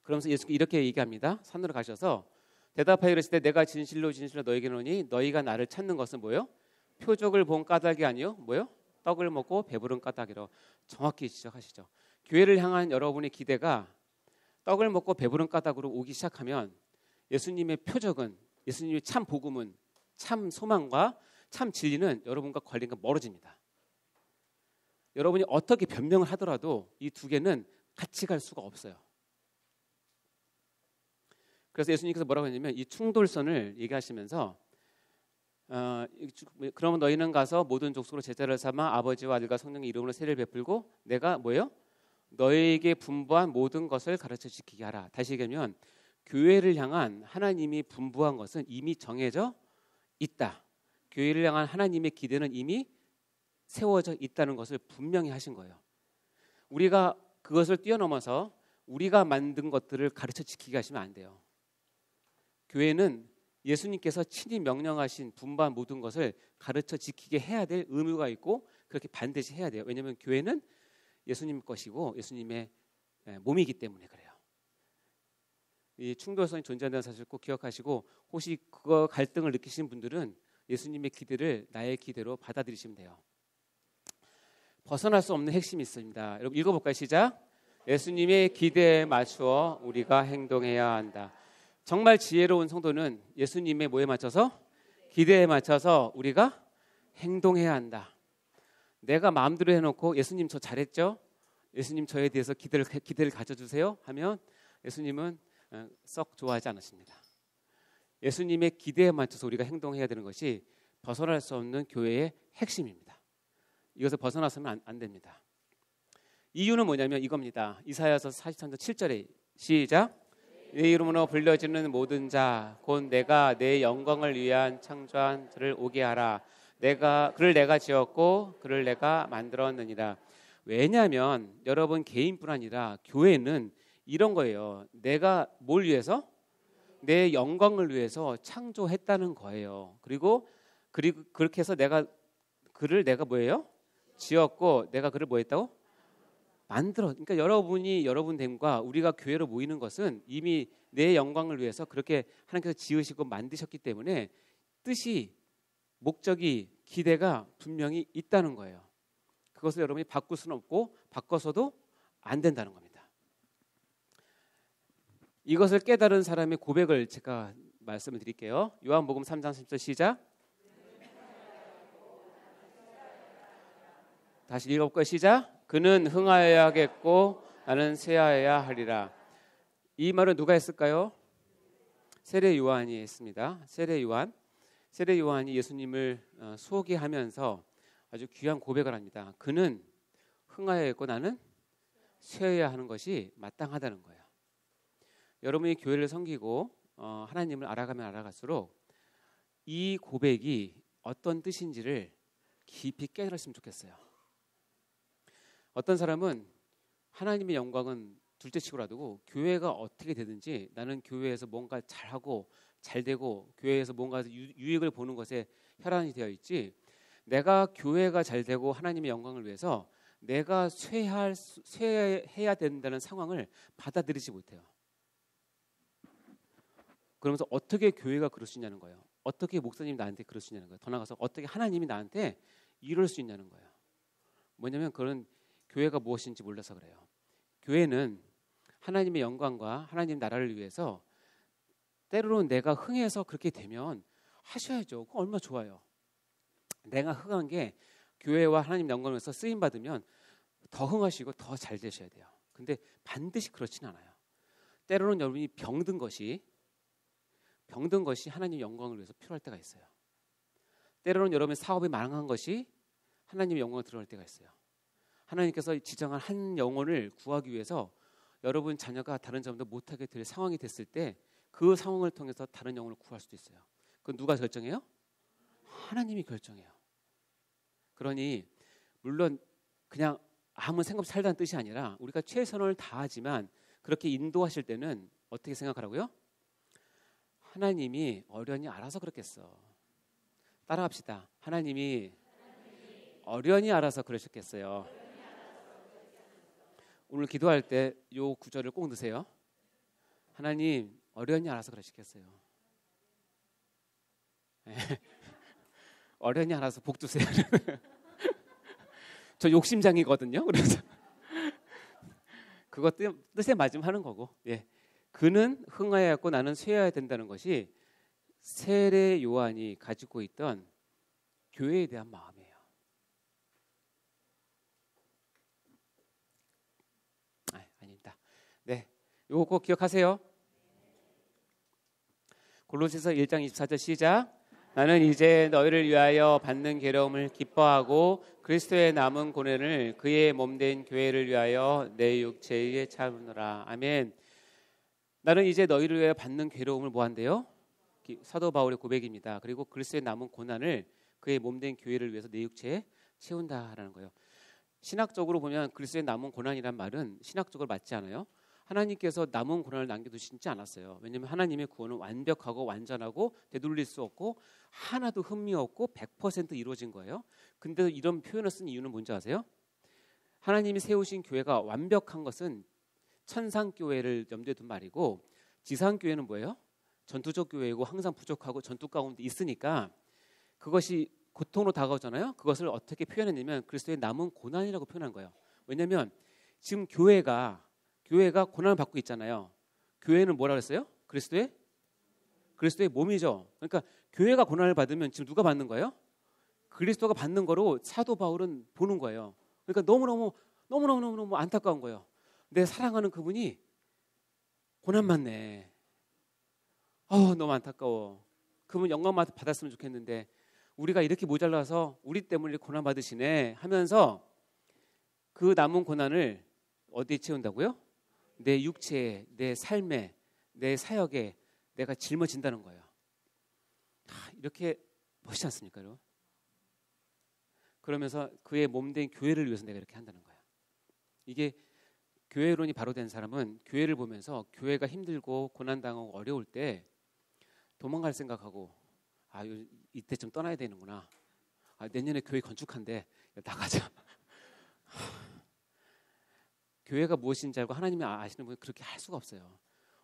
그러면서 예수님이 이렇게 얘기합니다. 산으로 가셔서 대답하여 이르시되 내가 진실로 너에게 이르노니 너희가 나를 찾는 것은 뭐요? 표적을 본 까닭이 아니요 뭐요? 떡을 먹고 배부른 까닭이로. 정확히 지적하시죠. 교회를 향한 여러분의 기대가 떡을 먹고 배부른 까닭으로 오기 시작하면 예수님의 표적은, 예수님의 참 복음은, 참 소망과 참 진리는 여러분과 관련과 멀어집니다. 여러분이 어떻게 변명을 하더라도 이 두 개는 같이 갈 수가 없어요. 그래서 예수님께서 뭐라고 했냐면 이 충돌선을 얘기하시면서 그러면 너희는 가서 모든 족속으로 제자를 삼아 아버지와 아들과 성령의 이름으로 세례를 베풀고 내가 뭐예요? 너희에게 분부한 모든 것을 가르쳐 지키게 하라. 다시 얘기하면 교회를 향한 하나님이 분부한 것은 이미 정해져 있다. 교회를 향한 하나님의 기대는 이미 세워져 있다는 것을 분명히 하신 거예요. 우리가 그것을 뛰어넘어서 우리가 만든 것들을 가르쳐 지키게 하시면 안 돼요. 교회는 예수님께서 친히 명령하신 분부한 모든 것을 가르쳐 지키게 해야 될 의무가 있고 그렇게 반드시 해야 돼요. 왜냐하면 교회는 예수님 것이고 예수님의 몸이기 때문에 그래요. 이 충돌성이 존재한다는 사실을 꼭 기억하시고 혹시 그거 갈등을 느끼시는 분들은 예수님의 기대를 나의 기대로 받아들이시면 돼요. 벗어날 수 없는 핵심이 있습니다. 여러분 읽어볼까요? 시작. 예수님의 기대에 맞추어 우리가 행동해야 한다. 정말 지혜로운 성도는 예수님의 뭐에 맞춰서? 기대에 맞춰서 우리가 행동해야 한다. 내가 마음대로 해놓고 예수님 저 잘했죠? 예수님 저에 대해서 기대를 가져주세요 하면 예수님은 썩 좋아하지 않으십니다. 예수님의 기대에 맞춰서 우리가 행동해야 되는 것이 벗어날 수 없는 교회의 핵심입니다. 이것을 벗어나서는 안 됩니다. 이유는 뭐냐면 이겁니다. 이사야서 43장 7절에 시작. 내 이름으로 불려지는 모든 자 곧 내가 내 영광을 위한 창조한 들을 오게 하라. 그를 내가 지었고 그를 내가 만들었느니라. 왜냐하면 여러분 개인뿐 아니라 교회는 이런 거예요. 내가 뭘 위해서? 내 영광을 위해서 창조했다는 거예요. 그리고 그렇게 해서 그를 내가 뭐예요? 지었고 내가 그를 뭐 했다고? 만들어. 그러니까 여러분됨과 우리가 교회로 모이는 것은 이미 내 영광을 위해서 그렇게 하나님께서 지으시고 만드셨기 때문에 뜻이, 목적이, 기대가 분명히 있다는 거예요. 그것을 여러분이 바꿀 수는 없고 바꿔서도 안 된다는 겁니다. 이것을 깨달은 사람의 고백을 제가 말씀을 드릴게요. 요한복음 3장 10절 시작. 다시 읽어볼까요? 시작. 그는 흥하여야겠고 나는 쇠하여야 하리라. 이 말은 누가 했을까요? 세례 요한이 했습니다. 세례 요한이 예수님을 소개하면서 아주 귀한 고백을 합니다. 그는 흥하여야겠고 나는 쇠하여야 하는 것이 마땅하다는 거예요. 여러분이 교회를 섬기고 하나님을 알아가면 알아갈수록 이 고백이 어떤 뜻인지를 깊이 깨달았으면 좋겠어요. 어떤 사람은 하나님의 영광은 둘째치고 놔두고 교회가 어떻게 되든지 나는 교회에서 뭔가 잘하고 잘되고 교회에서 뭔가 유익을 보는 것에 혈안이 되어 있지, 내가 교회가 잘되고 하나님의 영광을 위해서 내가 쇠해야 된다는 상황을 받아들이지 못해요. 그러면서 어떻게 교회가 그럴 수 있냐는 거예요. 어떻게 목사님이 나한테 그럴 수 있냐는 거예요. 더 나아가서 어떻게 하나님이 나한테 이럴 수 있냐는 거예요. 뭐냐면 그런 교회가 무엇인지 몰라서 그래요. 교회는 하나님의 영광과 하나님 나라를 위해서 때로는 내가 흥해서 그렇게 되면 하셔야죠. 그거 얼마나 좋아요. 내가 흥한 게 교회와 하나님 영광을 위해서 쓰임 받으면 더 흥하시고 더 잘 되셔야 돼요. 근데 반드시 그렇지는 않아요. 때로는 여러분이 병든 것이 하나님 영광을 위해서 필요할 때가 있어요. 때로는 여러분의 사업이 망한 것이 하나님의 영광을 드러낼 때가 있어요. 하나님께서 지정한 한 영혼을 구하기 위해서 여러분 자녀가 다른 사람도 못하게 될 상황이 됐을 때 그 상황을 통해서 다른 영혼을 구할 수도 있어요. 그건 누가 결정해요? 하나님이 결정해요. 그러니 물론 그냥 아무 생각 없이 살다는 뜻이 아니라 우리가 최선을 다하지만 그렇게 인도하실 때는 어떻게 생각하라고요? 하나님이 어련히 알아서 그렇겠어. 따라합시다. 하나님이 어련히 알아서 그러셨겠어요. 오늘 기도할 때 요 구절을 꼭 넣으세요. 하나님 어련히 알아서 그러시겠어요. 어련히 알아서 복 주세요. 저 욕심장이거든요. 그래서 그것 뜻에 맞으면 하는 거고. 예. 그는 흥하여야겠고 나는 쇠해야 된다는 것이 세례 요한이 가지고 있던 교회에 대한 마음이에요. 아닙니다. 네, 요거 꼭 기억하세요. 골로새서 1장 24절 시작. 나는 이제 너희를 위하여 받는 괴로움을 기뻐하고 그리스도의 남은 고난을 그의 몸된 교회를 위하여 내 육체에 참으노라. 아멘. 나는 이제 너희를 위하여 받는 괴로움을 뭐한대요? 사도 바울의 고백입니다. 그리고 그리스도의 남은 고난을 그의 몸된 교회를 위해서 내 육체에 채운다라는 거예요. 신학적으로 보면 그리스도의 남은 고난이란 말은 신학적으로 맞지 않아요. 하나님께서 남은 고난을 남겨두시지 않았어요. 왜냐하면 하나님의 구원은 완벽하고 완전하고 되돌릴 수 없고 하나도 흠이 없고 100% 이루어진 거예요. 근데 이런 표현을 쓴 이유는 뭔지 아세요? 하나님이 세우신 교회가 완벽한 것은 천상교회를 염두에 둔 말이고 지상교회는 뭐예요? 전투적 교회이고 항상 부족하고 전투 가운데 있으니까 그것이 고통으로 다가오잖아요. 그것을 어떻게 표현했냐면 그리스도의 남은 고난이라고 표현한 거예요. 왜냐하면 지금 교회가 고난을 받고 있잖아요. 교회는 뭐라 그랬어요? 그리스도의 몸이죠. 그러니까 교회가 고난을 받으면 지금 누가 받는 거예요? 그리스도가 받는 거로 사도 바울은 보는 거예요. 그러니까 너무너무 안타까운 거예요. 내 사랑하는 그분이 고난 받네. 너무 안타까워. 그분 영광 받았으면 좋겠는데 우리가 이렇게 모자라서 우리 때문에 고난 받으시네 하면서 그 남은 고난을 어디에 채운다고요? 내 육체에, 내 삶에, 내 사역에 내가 짊어진다는 거예요. 이렇게 멋있지 않습니까, 여러분? 그러면서 그의 몸된 교회를 위해서 내가 이렇게 한다는 거예요. 이게 교회론이 바로 된 사람은 교회를 보면서 교회가 힘들고 고난당하고 어려울 때 도망갈 생각하고 이때 좀 떠나야 되는구나. 내년에 교회 건축한대. 나가자. 교회가 무엇인지 알고 하나님이 아시는 분은 그렇게 할 수가 없어요.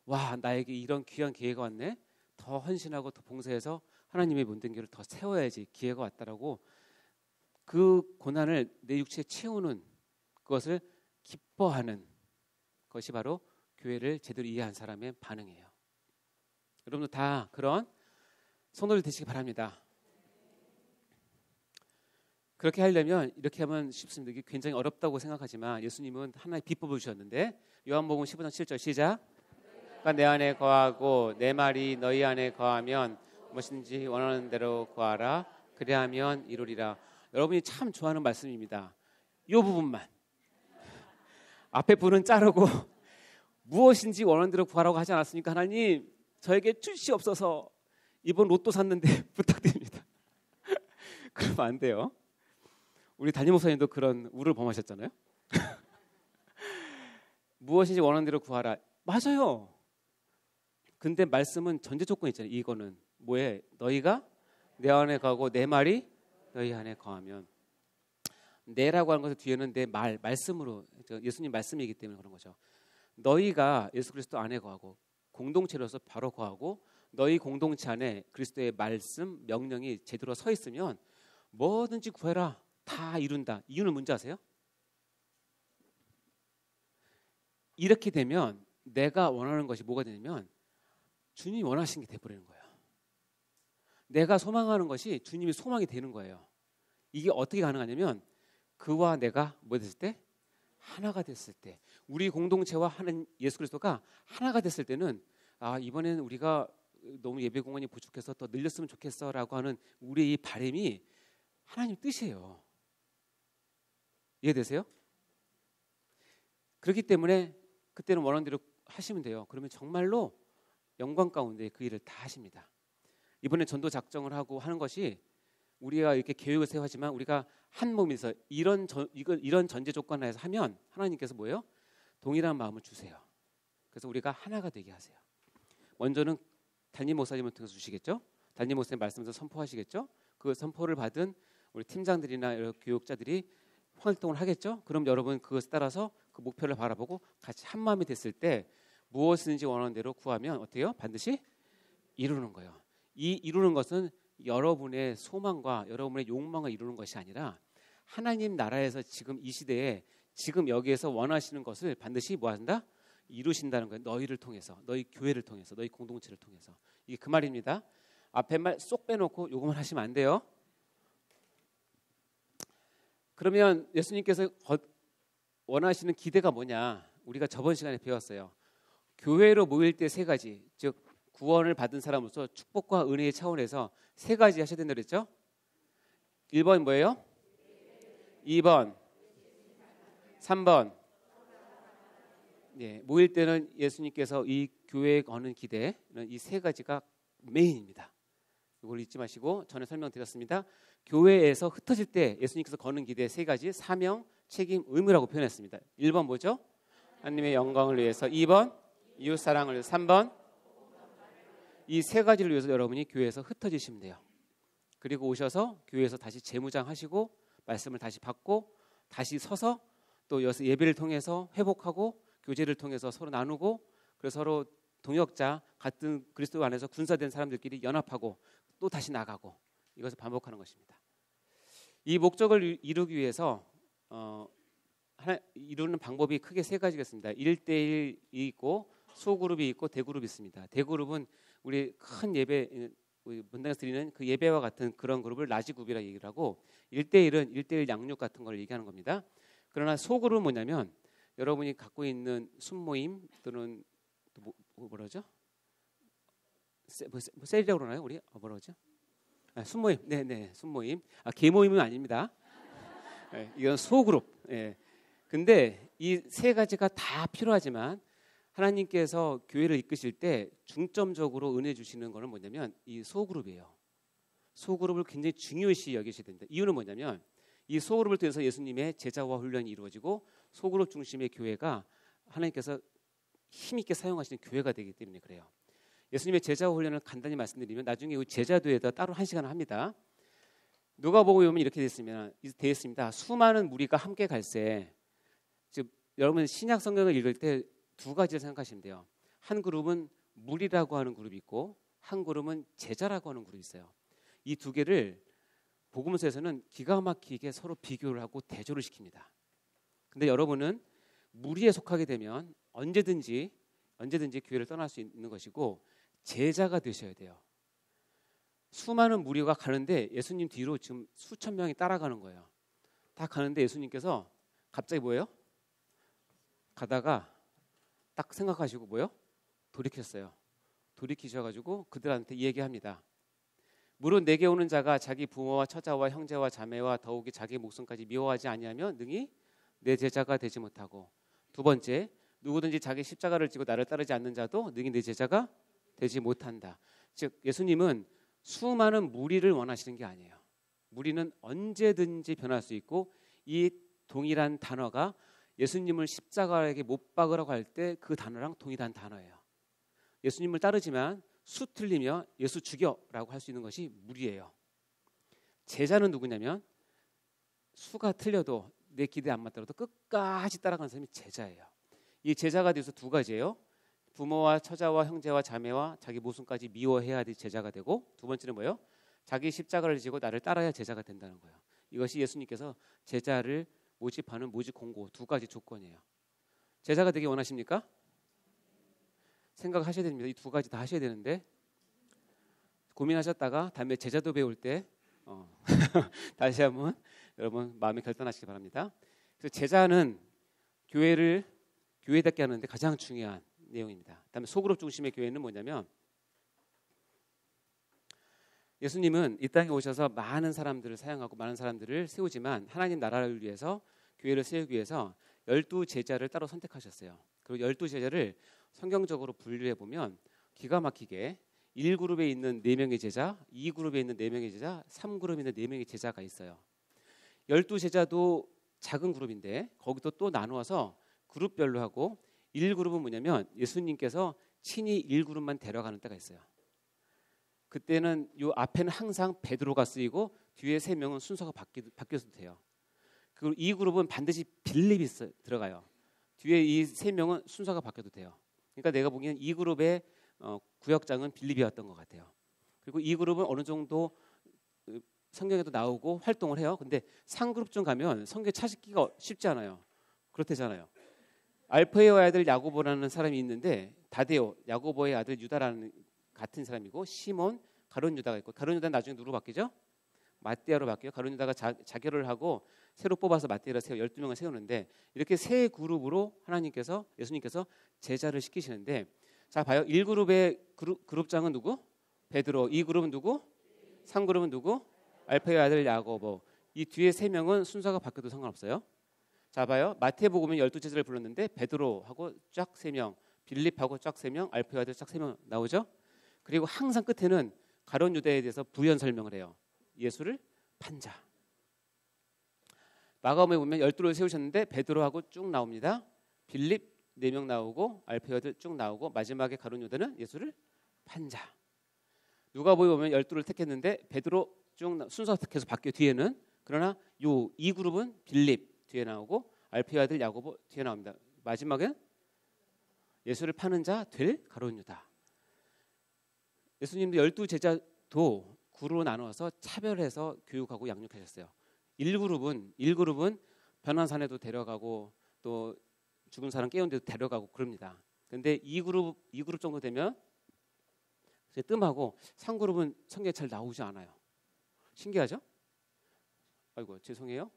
와, 나에게 이런 귀한 기회가 왔네. 더 헌신하고 더 봉사해서 하나님의 몸된 교회를 더 세워야지 기회가 왔다라고 그 고난을 내 육체에 채우는 그것을 기뻐하는 것이 바로 교회를 제대로 이해한 사람의 반응이에요. 여러분도 다 그런 손을 드시기 바랍니다. 그렇게 하려면 이렇게 하면 쉽습니다. 이게 굉장히 어렵다고 생각하지만 예수님은 하나의 비법을 주셨는데 요한복음 15장 7절 시작. 그러니까 내 안에 거하고 내 말이 너희 안에 거하면 무엇인지 원하는 대로 구하라. 그리하면 이루리라. 여러분이 참 좋아하는 말씀입니다. 이 부분만. 앞에 부분은 자르고 무엇인지 원하는 대로 구하라고 하지 않았습니까? 하나님 저에게 주시옵소서. 이번 로또 샀는데 부탁드립니다. 그러면 안 돼요. 우리 담임 목사님도 그런 우를 범하셨잖아요. 무엇인지 원하는 대로 구하라. 맞아요. 근데 말씀은 전제 조건이 있잖아요. 이거는 뭐에? 너희가 내 안에 거하고 내 말이 너희 안에 거하면. 내라고 하는 것의 뒤에는 내 말씀으로 예수님 말씀이기 때문에 그런 거죠. 너희가 예수 그리스도 안에 거하고 공동체로서 바로 거하고 너희 공동체 안에 그리스도의 말씀, 명령이 제대로 서 있으면 뭐든지 구해라. 다 이룬다. 이유는 뭔지 아세요? 이렇게 되면 내가 원하는 것이 뭐가 되냐면 주님이 원하시는 게 돼버리는 거예요. 내가 소망하는 것이 주님이 소망이 되는 거예요. 이게 어떻게 가능하냐면 그와 내가 뭐 됐을 때? 하나가 됐을 때. 우리 공동체와 하는 예수 그리스도가 하나가 됐을 때는 이번에는 우리가 너무 예배 공간이 부족해서 더 늘렸으면 좋겠어라고 하는 우리의 이 바람이 하나님 뜻이에요. 이해되세요? 그렇기 때문에 그때는 원하는 대로 하시면 돼요. 그러면 정말로 영광 가운데 그 일을 다 하십니다. 이번에 전도 작정을 하고 하는 것이 우리가 이렇게 계획을 세우지만 우리가 한 몸에서 이런 전제 조건 하에서 하면 하나님께서 뭐예요? 동일한 마음을 주세요. 그래서 우리가 하나가 되게 하세요. 먼저는 담임 목사님을 통해서 주시겠죠? 담임 목사님 말씀에서 선포하시겠죠? 그 선포를 받은 우리 팀장들이나 여러 교육자들이 활동을 하겠죠? 그럼 여러분 그것에 따라서 그 목표를 바라보고 같이 한 마음이 됐을 때 무엇이든지 원하는 대로 구하면 어때요? 반드시 이루는 거예요. 이 이루는 것은 여러분의 소망과 여러분의 욕망을 이루는 것이 아니라 하나님 나라에서 지금 이 시대에 지금 여기에서 원하시는 것을 반드시 뭐 한다? 이루신다는 거예요. 너희를 통해서, 너희 교회를 통해서, 너희 공동체를 통해서. 이게 그 말입니다. 앞에 말 쏙 빼놓고 요것만 하시면 안 돼요. 그러면 예수님께서 원하시는 기대가 뭐냐? 우리가 저번 시간에 배웠어요. 교회로 모일 때 세 가지, 즉 구원을 받은 사람으로서 축복과 은혜의 차원에서 세 가지 하셔야 된다고 그랬죠? 1번 뭐예요? 2번 3번 모일 때는 예수님께서 이 교회에 거는 기대는 이 세 가지가 메인입니다. 이걸 잊지 마시고 전에 설명드렸습니다. 교회에서 흩어질 때 예수님께서 거는 기대 세 가지 사명, 책임, 의무라고 표현했습니다. 1번 뭐죠? 하나님의 영광을 위해서. 2번 이웃사랑을 위해서. 3번 이 세 가지를 위해서 여러분이 교회에서 흩어지시면 돼요. 그리고 오셔서 교회에서 다시 재무장하시고 말씀을 다시 받고 다시 서서 또 여기서 예배를 통해서 회복하고 교제를 통해서 서로 나누고 그래서 서로 동역자 같은 그리스도 안에서 군사된 사람들끼리 연합하고 또 다시 나가고 이것을 반복하는 것입니다. 이 목적을 이루기 위해서 이루는 방법이 크게 세 가지겠습니다. 1대1이 있고 소그룹이 있고 대그룹이 있습니다. 대그룹은 우리 큰 예배 본당에서 드리는 그 예배와 같은 그런 그룹을 라지굽이라 얘기를 하고 1대1은 1대1 양육 같은 걸 얘기하는 겁니다. 그러나 소그룹은 뭐냐면 여러분이 갖고 있는 순모임 또는 뭐라죠? 셀이라고 그러나요? 우리 뭐라죠? 순모임. 네네, 순모임. 계모임은 아닙니다. 네, 이건 소그룹. 네. 근데 이 세 가지가 다 필요하지만 하나님께서 교회를 이끄실 때 중점적으로 은혜 주시는 거는 뭐냐면 이 소그룹이에요. 소그룹을 굉장히 중요시 여기셔야 됩니다. 이유는 뭐냐면 이 소그룹을 통해서 예수님의 제자화 훈련이 이루어지고 소그룹 중심의 교회가 하나님께서 힘있게 사용하시는 교회가 되기 때문에 그래요. 예수님의 제자화 훈련을 간단히 말씀드리면 나중에 이 제자도에다 따로 한 시간을 합니다. 누가복음에 보면 이렇게 되어 있습니다. 수많은 무리가 함께 갈새. 즉 여러분 신약 성경을 읽을 때 두 가지를 생각하시면 돼요. 한 그룹은 무리라고 하는 그룹이 있고 한 그룹은 제자라고 하는 그룹이 있어요. 이 두 개를 복음서에서는 기가 막히게 서로 비교를 하고 대조를 시킵니다. 근데 여러분은 무리에 속하게 되면 언제든지 교회를 떠날 수 있는 것이고 제자가 되셔야 돼요. 수많은 무리가 가는데 예수님 뒤로 지금 수천 명이 따라가는 거예요. 다 가는데 예수님께서 갑자기 뭐예요? 가다가 딱 생각하시고 뭐요? 돌이켰어요. 돌이키셔가지고 그들한테 얘기합니다. 물론 내게 오는 자가 자기 부모와 처자와 형제와 자매와 더욱이 자기 목숨까지 미워하지 아니하면 능히 내 제자가 되지 못하고, 두 번째, 누구든지 자기 십자가를 지고 나를 따르지 않는 자도 능히 내 제자가 되지 못한다. 즉 예수님은 수많은 무리를 원하시는 게 아니에요. 무리는 언제든지 변할 수 있고 이 동일한 단어가 예수님을 십자가에게 못 박으라고 할 때 그 단어랑 동일한 단어예요. 예수님을 따르지만 수 틀리며 예수 죽여라고 할 수 있는 것이 무리예요. 제자는 누구냐면 수가 틀려도 내 기대에 안 맞더라도 끝까지 따라가는 사람이 제자예요. 이 제자가 되어서 두 가지예요. 부모와 처자와 형제와 자매와 자기 모순까지 미워해야 제자가 되고, 두 번째는 뭐예요? 자기 십자가를 지고 나를 따라야 제자가 된다는 거예요. 이것이 예수님께서 제자를 모집하는 모집 공고 두 가지 조건이에요. 제자가 되기 원하십니까? 생각하셔야 됩니다. 이 두 가지 다 하셔야 되는데 고민하셨다가 다음에 제자도 배울 때 다시 한번 여러분 마음에 결단하시기 바랍니다. 그래서 제자는 교회답게 하는데 가장 중요한 내용입니다. 다음에 소그룹 중심의 교회는 뭐냐면 예수님은 이 땅에 오셔서 많은 사람들을 사용하고 많은 사람들을 세우지만 하나님 나라를 위해서 교회를 세우기 위해서 12제자를 따로 선택하셨어요. 그리고 12제자를 성경적으로 분류해 보면 기가 막히게 1그룹에 있는 4명의 제자, 2그룹에 있는 4명의 제자, 3그룹에 있는 4명의 제자가 있어요. 12제자도 작은 그룹인데 거기도 또 나누어서 그룹별로 하고 1그룹은 뭐냐면 예수님께서 친히 1그룹만 데려가는 때가 있어요. 그때는 요 앞에는 항상 베드로가 쓰이고 뒤에 3명은 순서가 바뀌어도 돼요. 그리고 2그룹은 반드시 빌립이 들어가요. 뒤에 이 3명은 순서가 바뀌어도 돼요. 그러니까 내가 보기엔 2그룹의 구역장은 빌립이었던 것 같아요. 그리고 2그룹은 어느 정도 성경에도 나오고 활동을 해요. 근데 3그룹쯤 가면 성경에 찾기가 쉽지 않아요. 그렇대잖아요. 알페오의 아들 야고보라는 사람이 있는데 다데오, 야고보의 아들 유다라는 같은 사람이고, 시몬, 가룟 유다가 있고, 가룟 유다는 나중에 누구로 바뀌죠? 마띠아로 바뀌어요. 가룟 유다가 자결을 하고 새로 뽑아서 마띠아를 세워 12명을 세우는데, 이렇게 세 그룹으로 예수님께서 제자를 시키시는데, 자 봐요. 1그룹의 그룹장은 누구? 베드로. 2그룹은 누구? 3그룹은 누구? 알페오의 아들 야고보. 이 뒤에 3명은 순서가 바뀌어도 상관없어요. 자 봐요. 마태복음은 12제자를 불렀는데 베드로하고 쫙 3명, 빌립하고 쫙 3명, 알페오의 아들 쫙 3명 나오죠. 그리고 항상 끝에는 가룟 유다에 대해서 부연 설명을 해요. 예수를 판 자. 마가복음에 보면 12를 세우셨는데 베드로하고 쭉 나옵니다. 빌립 4명 나오고 알페오의 아들 쭉 나오고 마지막에 가룟 유다는 예수를 판 자. 누가복음에 보면 12를 택했는데 베드로 쭉 순서가 계속 바뀌어 뒤에는. 그러나 요 2그룹은 빌립 뒤에 나오고 알페오의 아들 야고보 뒤에 나옵니다. 마지막엔 예수를 파는 자 될 가룟 유다. 예수님도 12제자도 그룹으로 나누어서 차별해서 교육하고 양육하셨어요. 1그룹은 변환산에도 데려가고 또 죽은 사람 깨운 데도 데려가고 그럽니다. 그런데 2그룹 정도 되면 제 뜸하고 상그룹은 성경에 잘 나오지 않아요. 신기하죠? 아이고 죄송해요.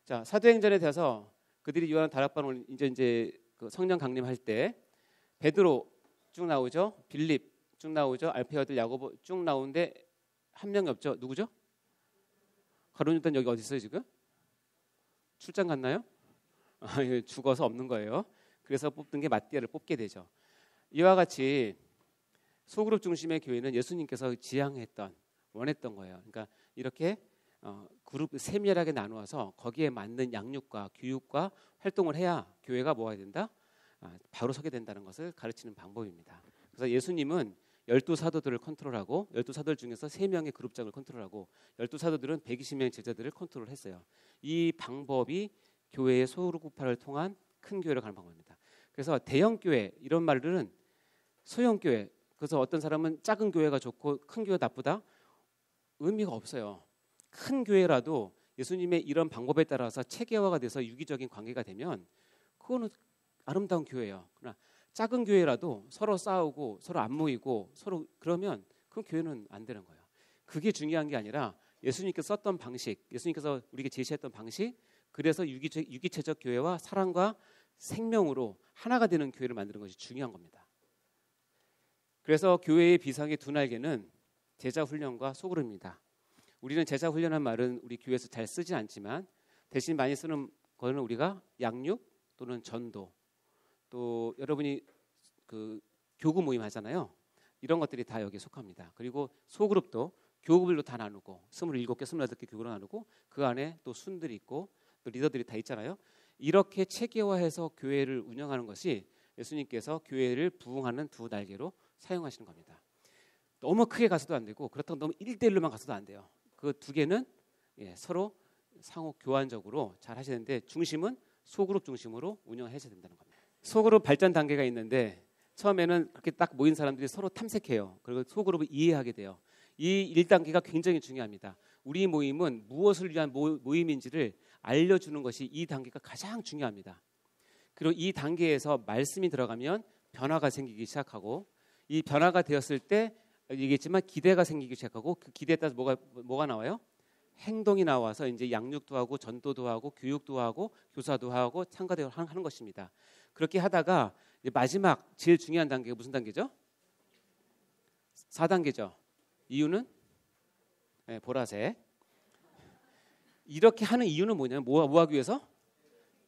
자, 사도행전에 대해서 그들이 요한 다락방을 이제 그 성령 강림할 때 베드로 쭉 나오죠. 빌립 쭉 나오죠. 알페의 아들 야고보 쭉 나오는데 한 명이 없죠. 누구죠? 가룟유다는 여기 어디 있어요 지금? 출장 갔나요? 죽어서 없는 거예요. 그래서 뽑던 게 마띠아를 뽑게 되죠. 이와 같이 소그룹 중심의 교회는 예수님께서 지향했던, 원했던 거예요. 그러니까 이렇게 그룹 세밀하게 나누어서 거기에 맞는 양육과 교육과 활동을 해야 교회가 뭐가 된다? 바로 서게 된다는 것을 가르치는 방법입니다. 그래서 예수님은 12사도들을 컨트롤하고 12사도들 중에서 3명의 그룹장을 컨트롤하고 12사도들은 120명의 제자들을 컨트롤했어요. 이 방법이 교회의 소그룹화를 통한 큰 교회를 가는 방법입니다. 그래서 대형 교회 이런 말들은 소형 교회, 그래서 어떤 사람은 작은 교회가 좋고 큰 교회가 나쁘다? 의미가 없어요. 큰 교회라도 예수님의 이런 방법에 따라서 체계화가 돼서 유기적인 관계가 되면 그거는 아름다운 교회예요. 그러나 작은 교회라도 서로 싸우고 서로 안 모이고 서로 그러면 그 교회는 안 되는 거예요. 그게 중요한 게 아니라 예수님께서 썼던 방식, 예수님께서 우리에게 제시했던 방식, 그래서 유기체적 교회와 사랑과 생명으로 하나가 되는 교회를 만드는 것이 중요한 겁니다. 그래서 교회의 비상의 두 날개는 제자 훈련과 소그룹입니다. 우리는 제자 훈련한 말은 우리 교회에서 잘 쓰지 않지만 대신 많이 쓰는 거는 우리가 양육 또는 전도, 또 여러분이 그 교구 모임 하잖아요. 이런 것들이 다 여기에 속합니다. 그리고 소그룹도 교구별로 다 나누고 27개, 28개 교구로 나누고 그 안에 또 순들이 있고 또 리더들이 다 있잖아요. 이렇게 체계화해서 교회를 운영하는 것이 예수님께서 교회를 부흥하는 두 날개로 사용하시는 겁니다. 너무 크게 가서도 안 되고 그렇다고 너무 1대1로만 가서도 안 돼요. 그 두 개는 서로 상호 교환적으로 잘 하시는데 중심은 소그룹 중심으로 운영하셔야 된다는 겁니다. 소그룹 발전 단계가 있는데 처음에는 그렇게 딱 모인 사람들이 서로 탐색해요. 그리고 소그룹을 이해하게 돼요. 이 1단계가 굉장히 중요합니다. 우리 모임은 무엇을 위한 모임인지를 알려주는 것이 이 단계가 가장 중요합니다. 그리고 이 단계에서 말씀이 들어가면 변화가 생기기 시작하고 이 변화가 되었을 때 얘기했지만 기대가 생기기 시작하고 그 기대에 따라서 뭐가 나와요? 행동이 나와서 이제 양육도 하고 전도도 하고 교육도 하고 교사도 하고 참가도 하는 것입니다. 그렇게 하다가 이제 마지막 제일 중요한 단계가 무슨 단계죠? 4단계죠. 이유는 보라색. 이렇게 하는 이유는 뭐냐면 뭐 하기 위해서?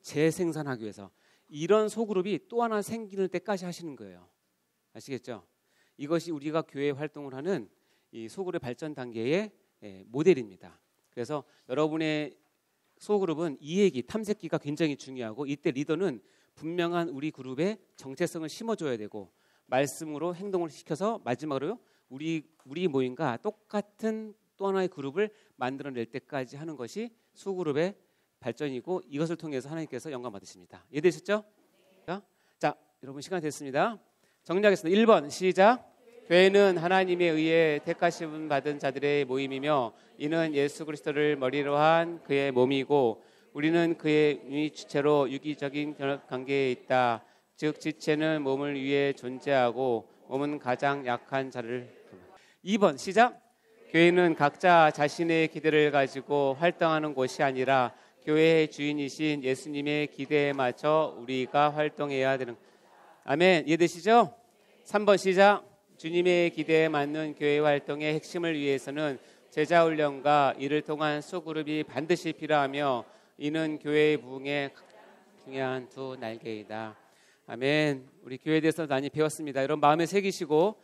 재생산하기 위해서. 이런 소그룹이 또 하나 생기는 때까지 하시는 거예요. 아시겠죠? 이것이 우리가 교회 활동을 하는 이 소그룹 발전 단계의 모델입니다. 그래서 여러분의 소그룹은 이해기, 탐색기가 굉장히 중요하고 이때 리더는 분명한 우리 그룹의 정체성을 심어줘야 되고 말씀으로 행동을 시켜서 마지막으로 우리 모임과 똑같은 또 하나의 그룹을 만들어낼 때까지 하는 것이 소그룹의 발전이고 이것을 통해서 하나님께서 영광 받으십니다. 이해되셨죠? 자, 여러분 시간 됐습니다. 정리하겠습니다. 1번 시작. 교회는 하나님에 의해 택하심 받은 자들의 모임이며 이는 예수 그리스도를 머리로 한 그의 몸이고 우리는 그의 유니지체로 유기적인 관계에 있다. 즉 지체는 몸을 위해 존재하고 몸은 가장 약한 자를. 2번 시작. 교회는 각자 자신의 기대를 가지고 활동하는 곳이 아니라 교회의 주인이신 예수님의 기대에 맞춰 우리가 활동해야 되는. 아멘. 이해되시죠? 3번 시작. 주님의 기대에 맞는 교회 활동의 핵심을 위해서는 제자 훈련과 이를 통한 소그룹이 반드시 필요하며 이는 교회의 부흥에 중요한 두 날개이다. 아멘. 우리 교회에 대해서 많이 배웠습니다. 여러분 마음에 새기시고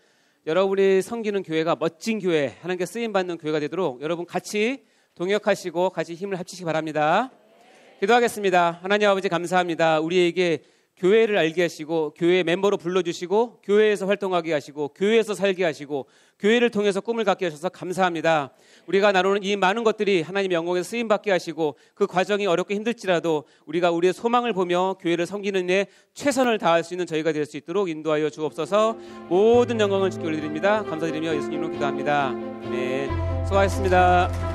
여러분이 섬기는 교회가 멋진 교회, 하나님께 쓰임받는 교회가 되도록 여러분 같이 동역하시고 같이 힘을 합치시기 바랍니다. 기도하겠습니다. 하나님 아버지 감사합니다. 우리에게 교회를 알게 하시고 교회 멤버로 불러주시고 교회에서 활동하게 하시고 교회에서 살게 하시고 교회를 통해서 꿈을 갖게 하셔서 감사합니다. 우리가 나누는 이 많은 것들이 하나님의 영광에서 쓰임받게 하시고 그 과정이 어렵고 힘들지라도 우리가 우리의 소망을 보며 교회를 섬기는 데 최선을 다할 수 있는 저희가 될 수 있도록 인도하여 주옵소서. 모든 영광을 주께 올려드립니다. 감사드리며 예수님으로 기도합니다. 네, 수고하셨습니다.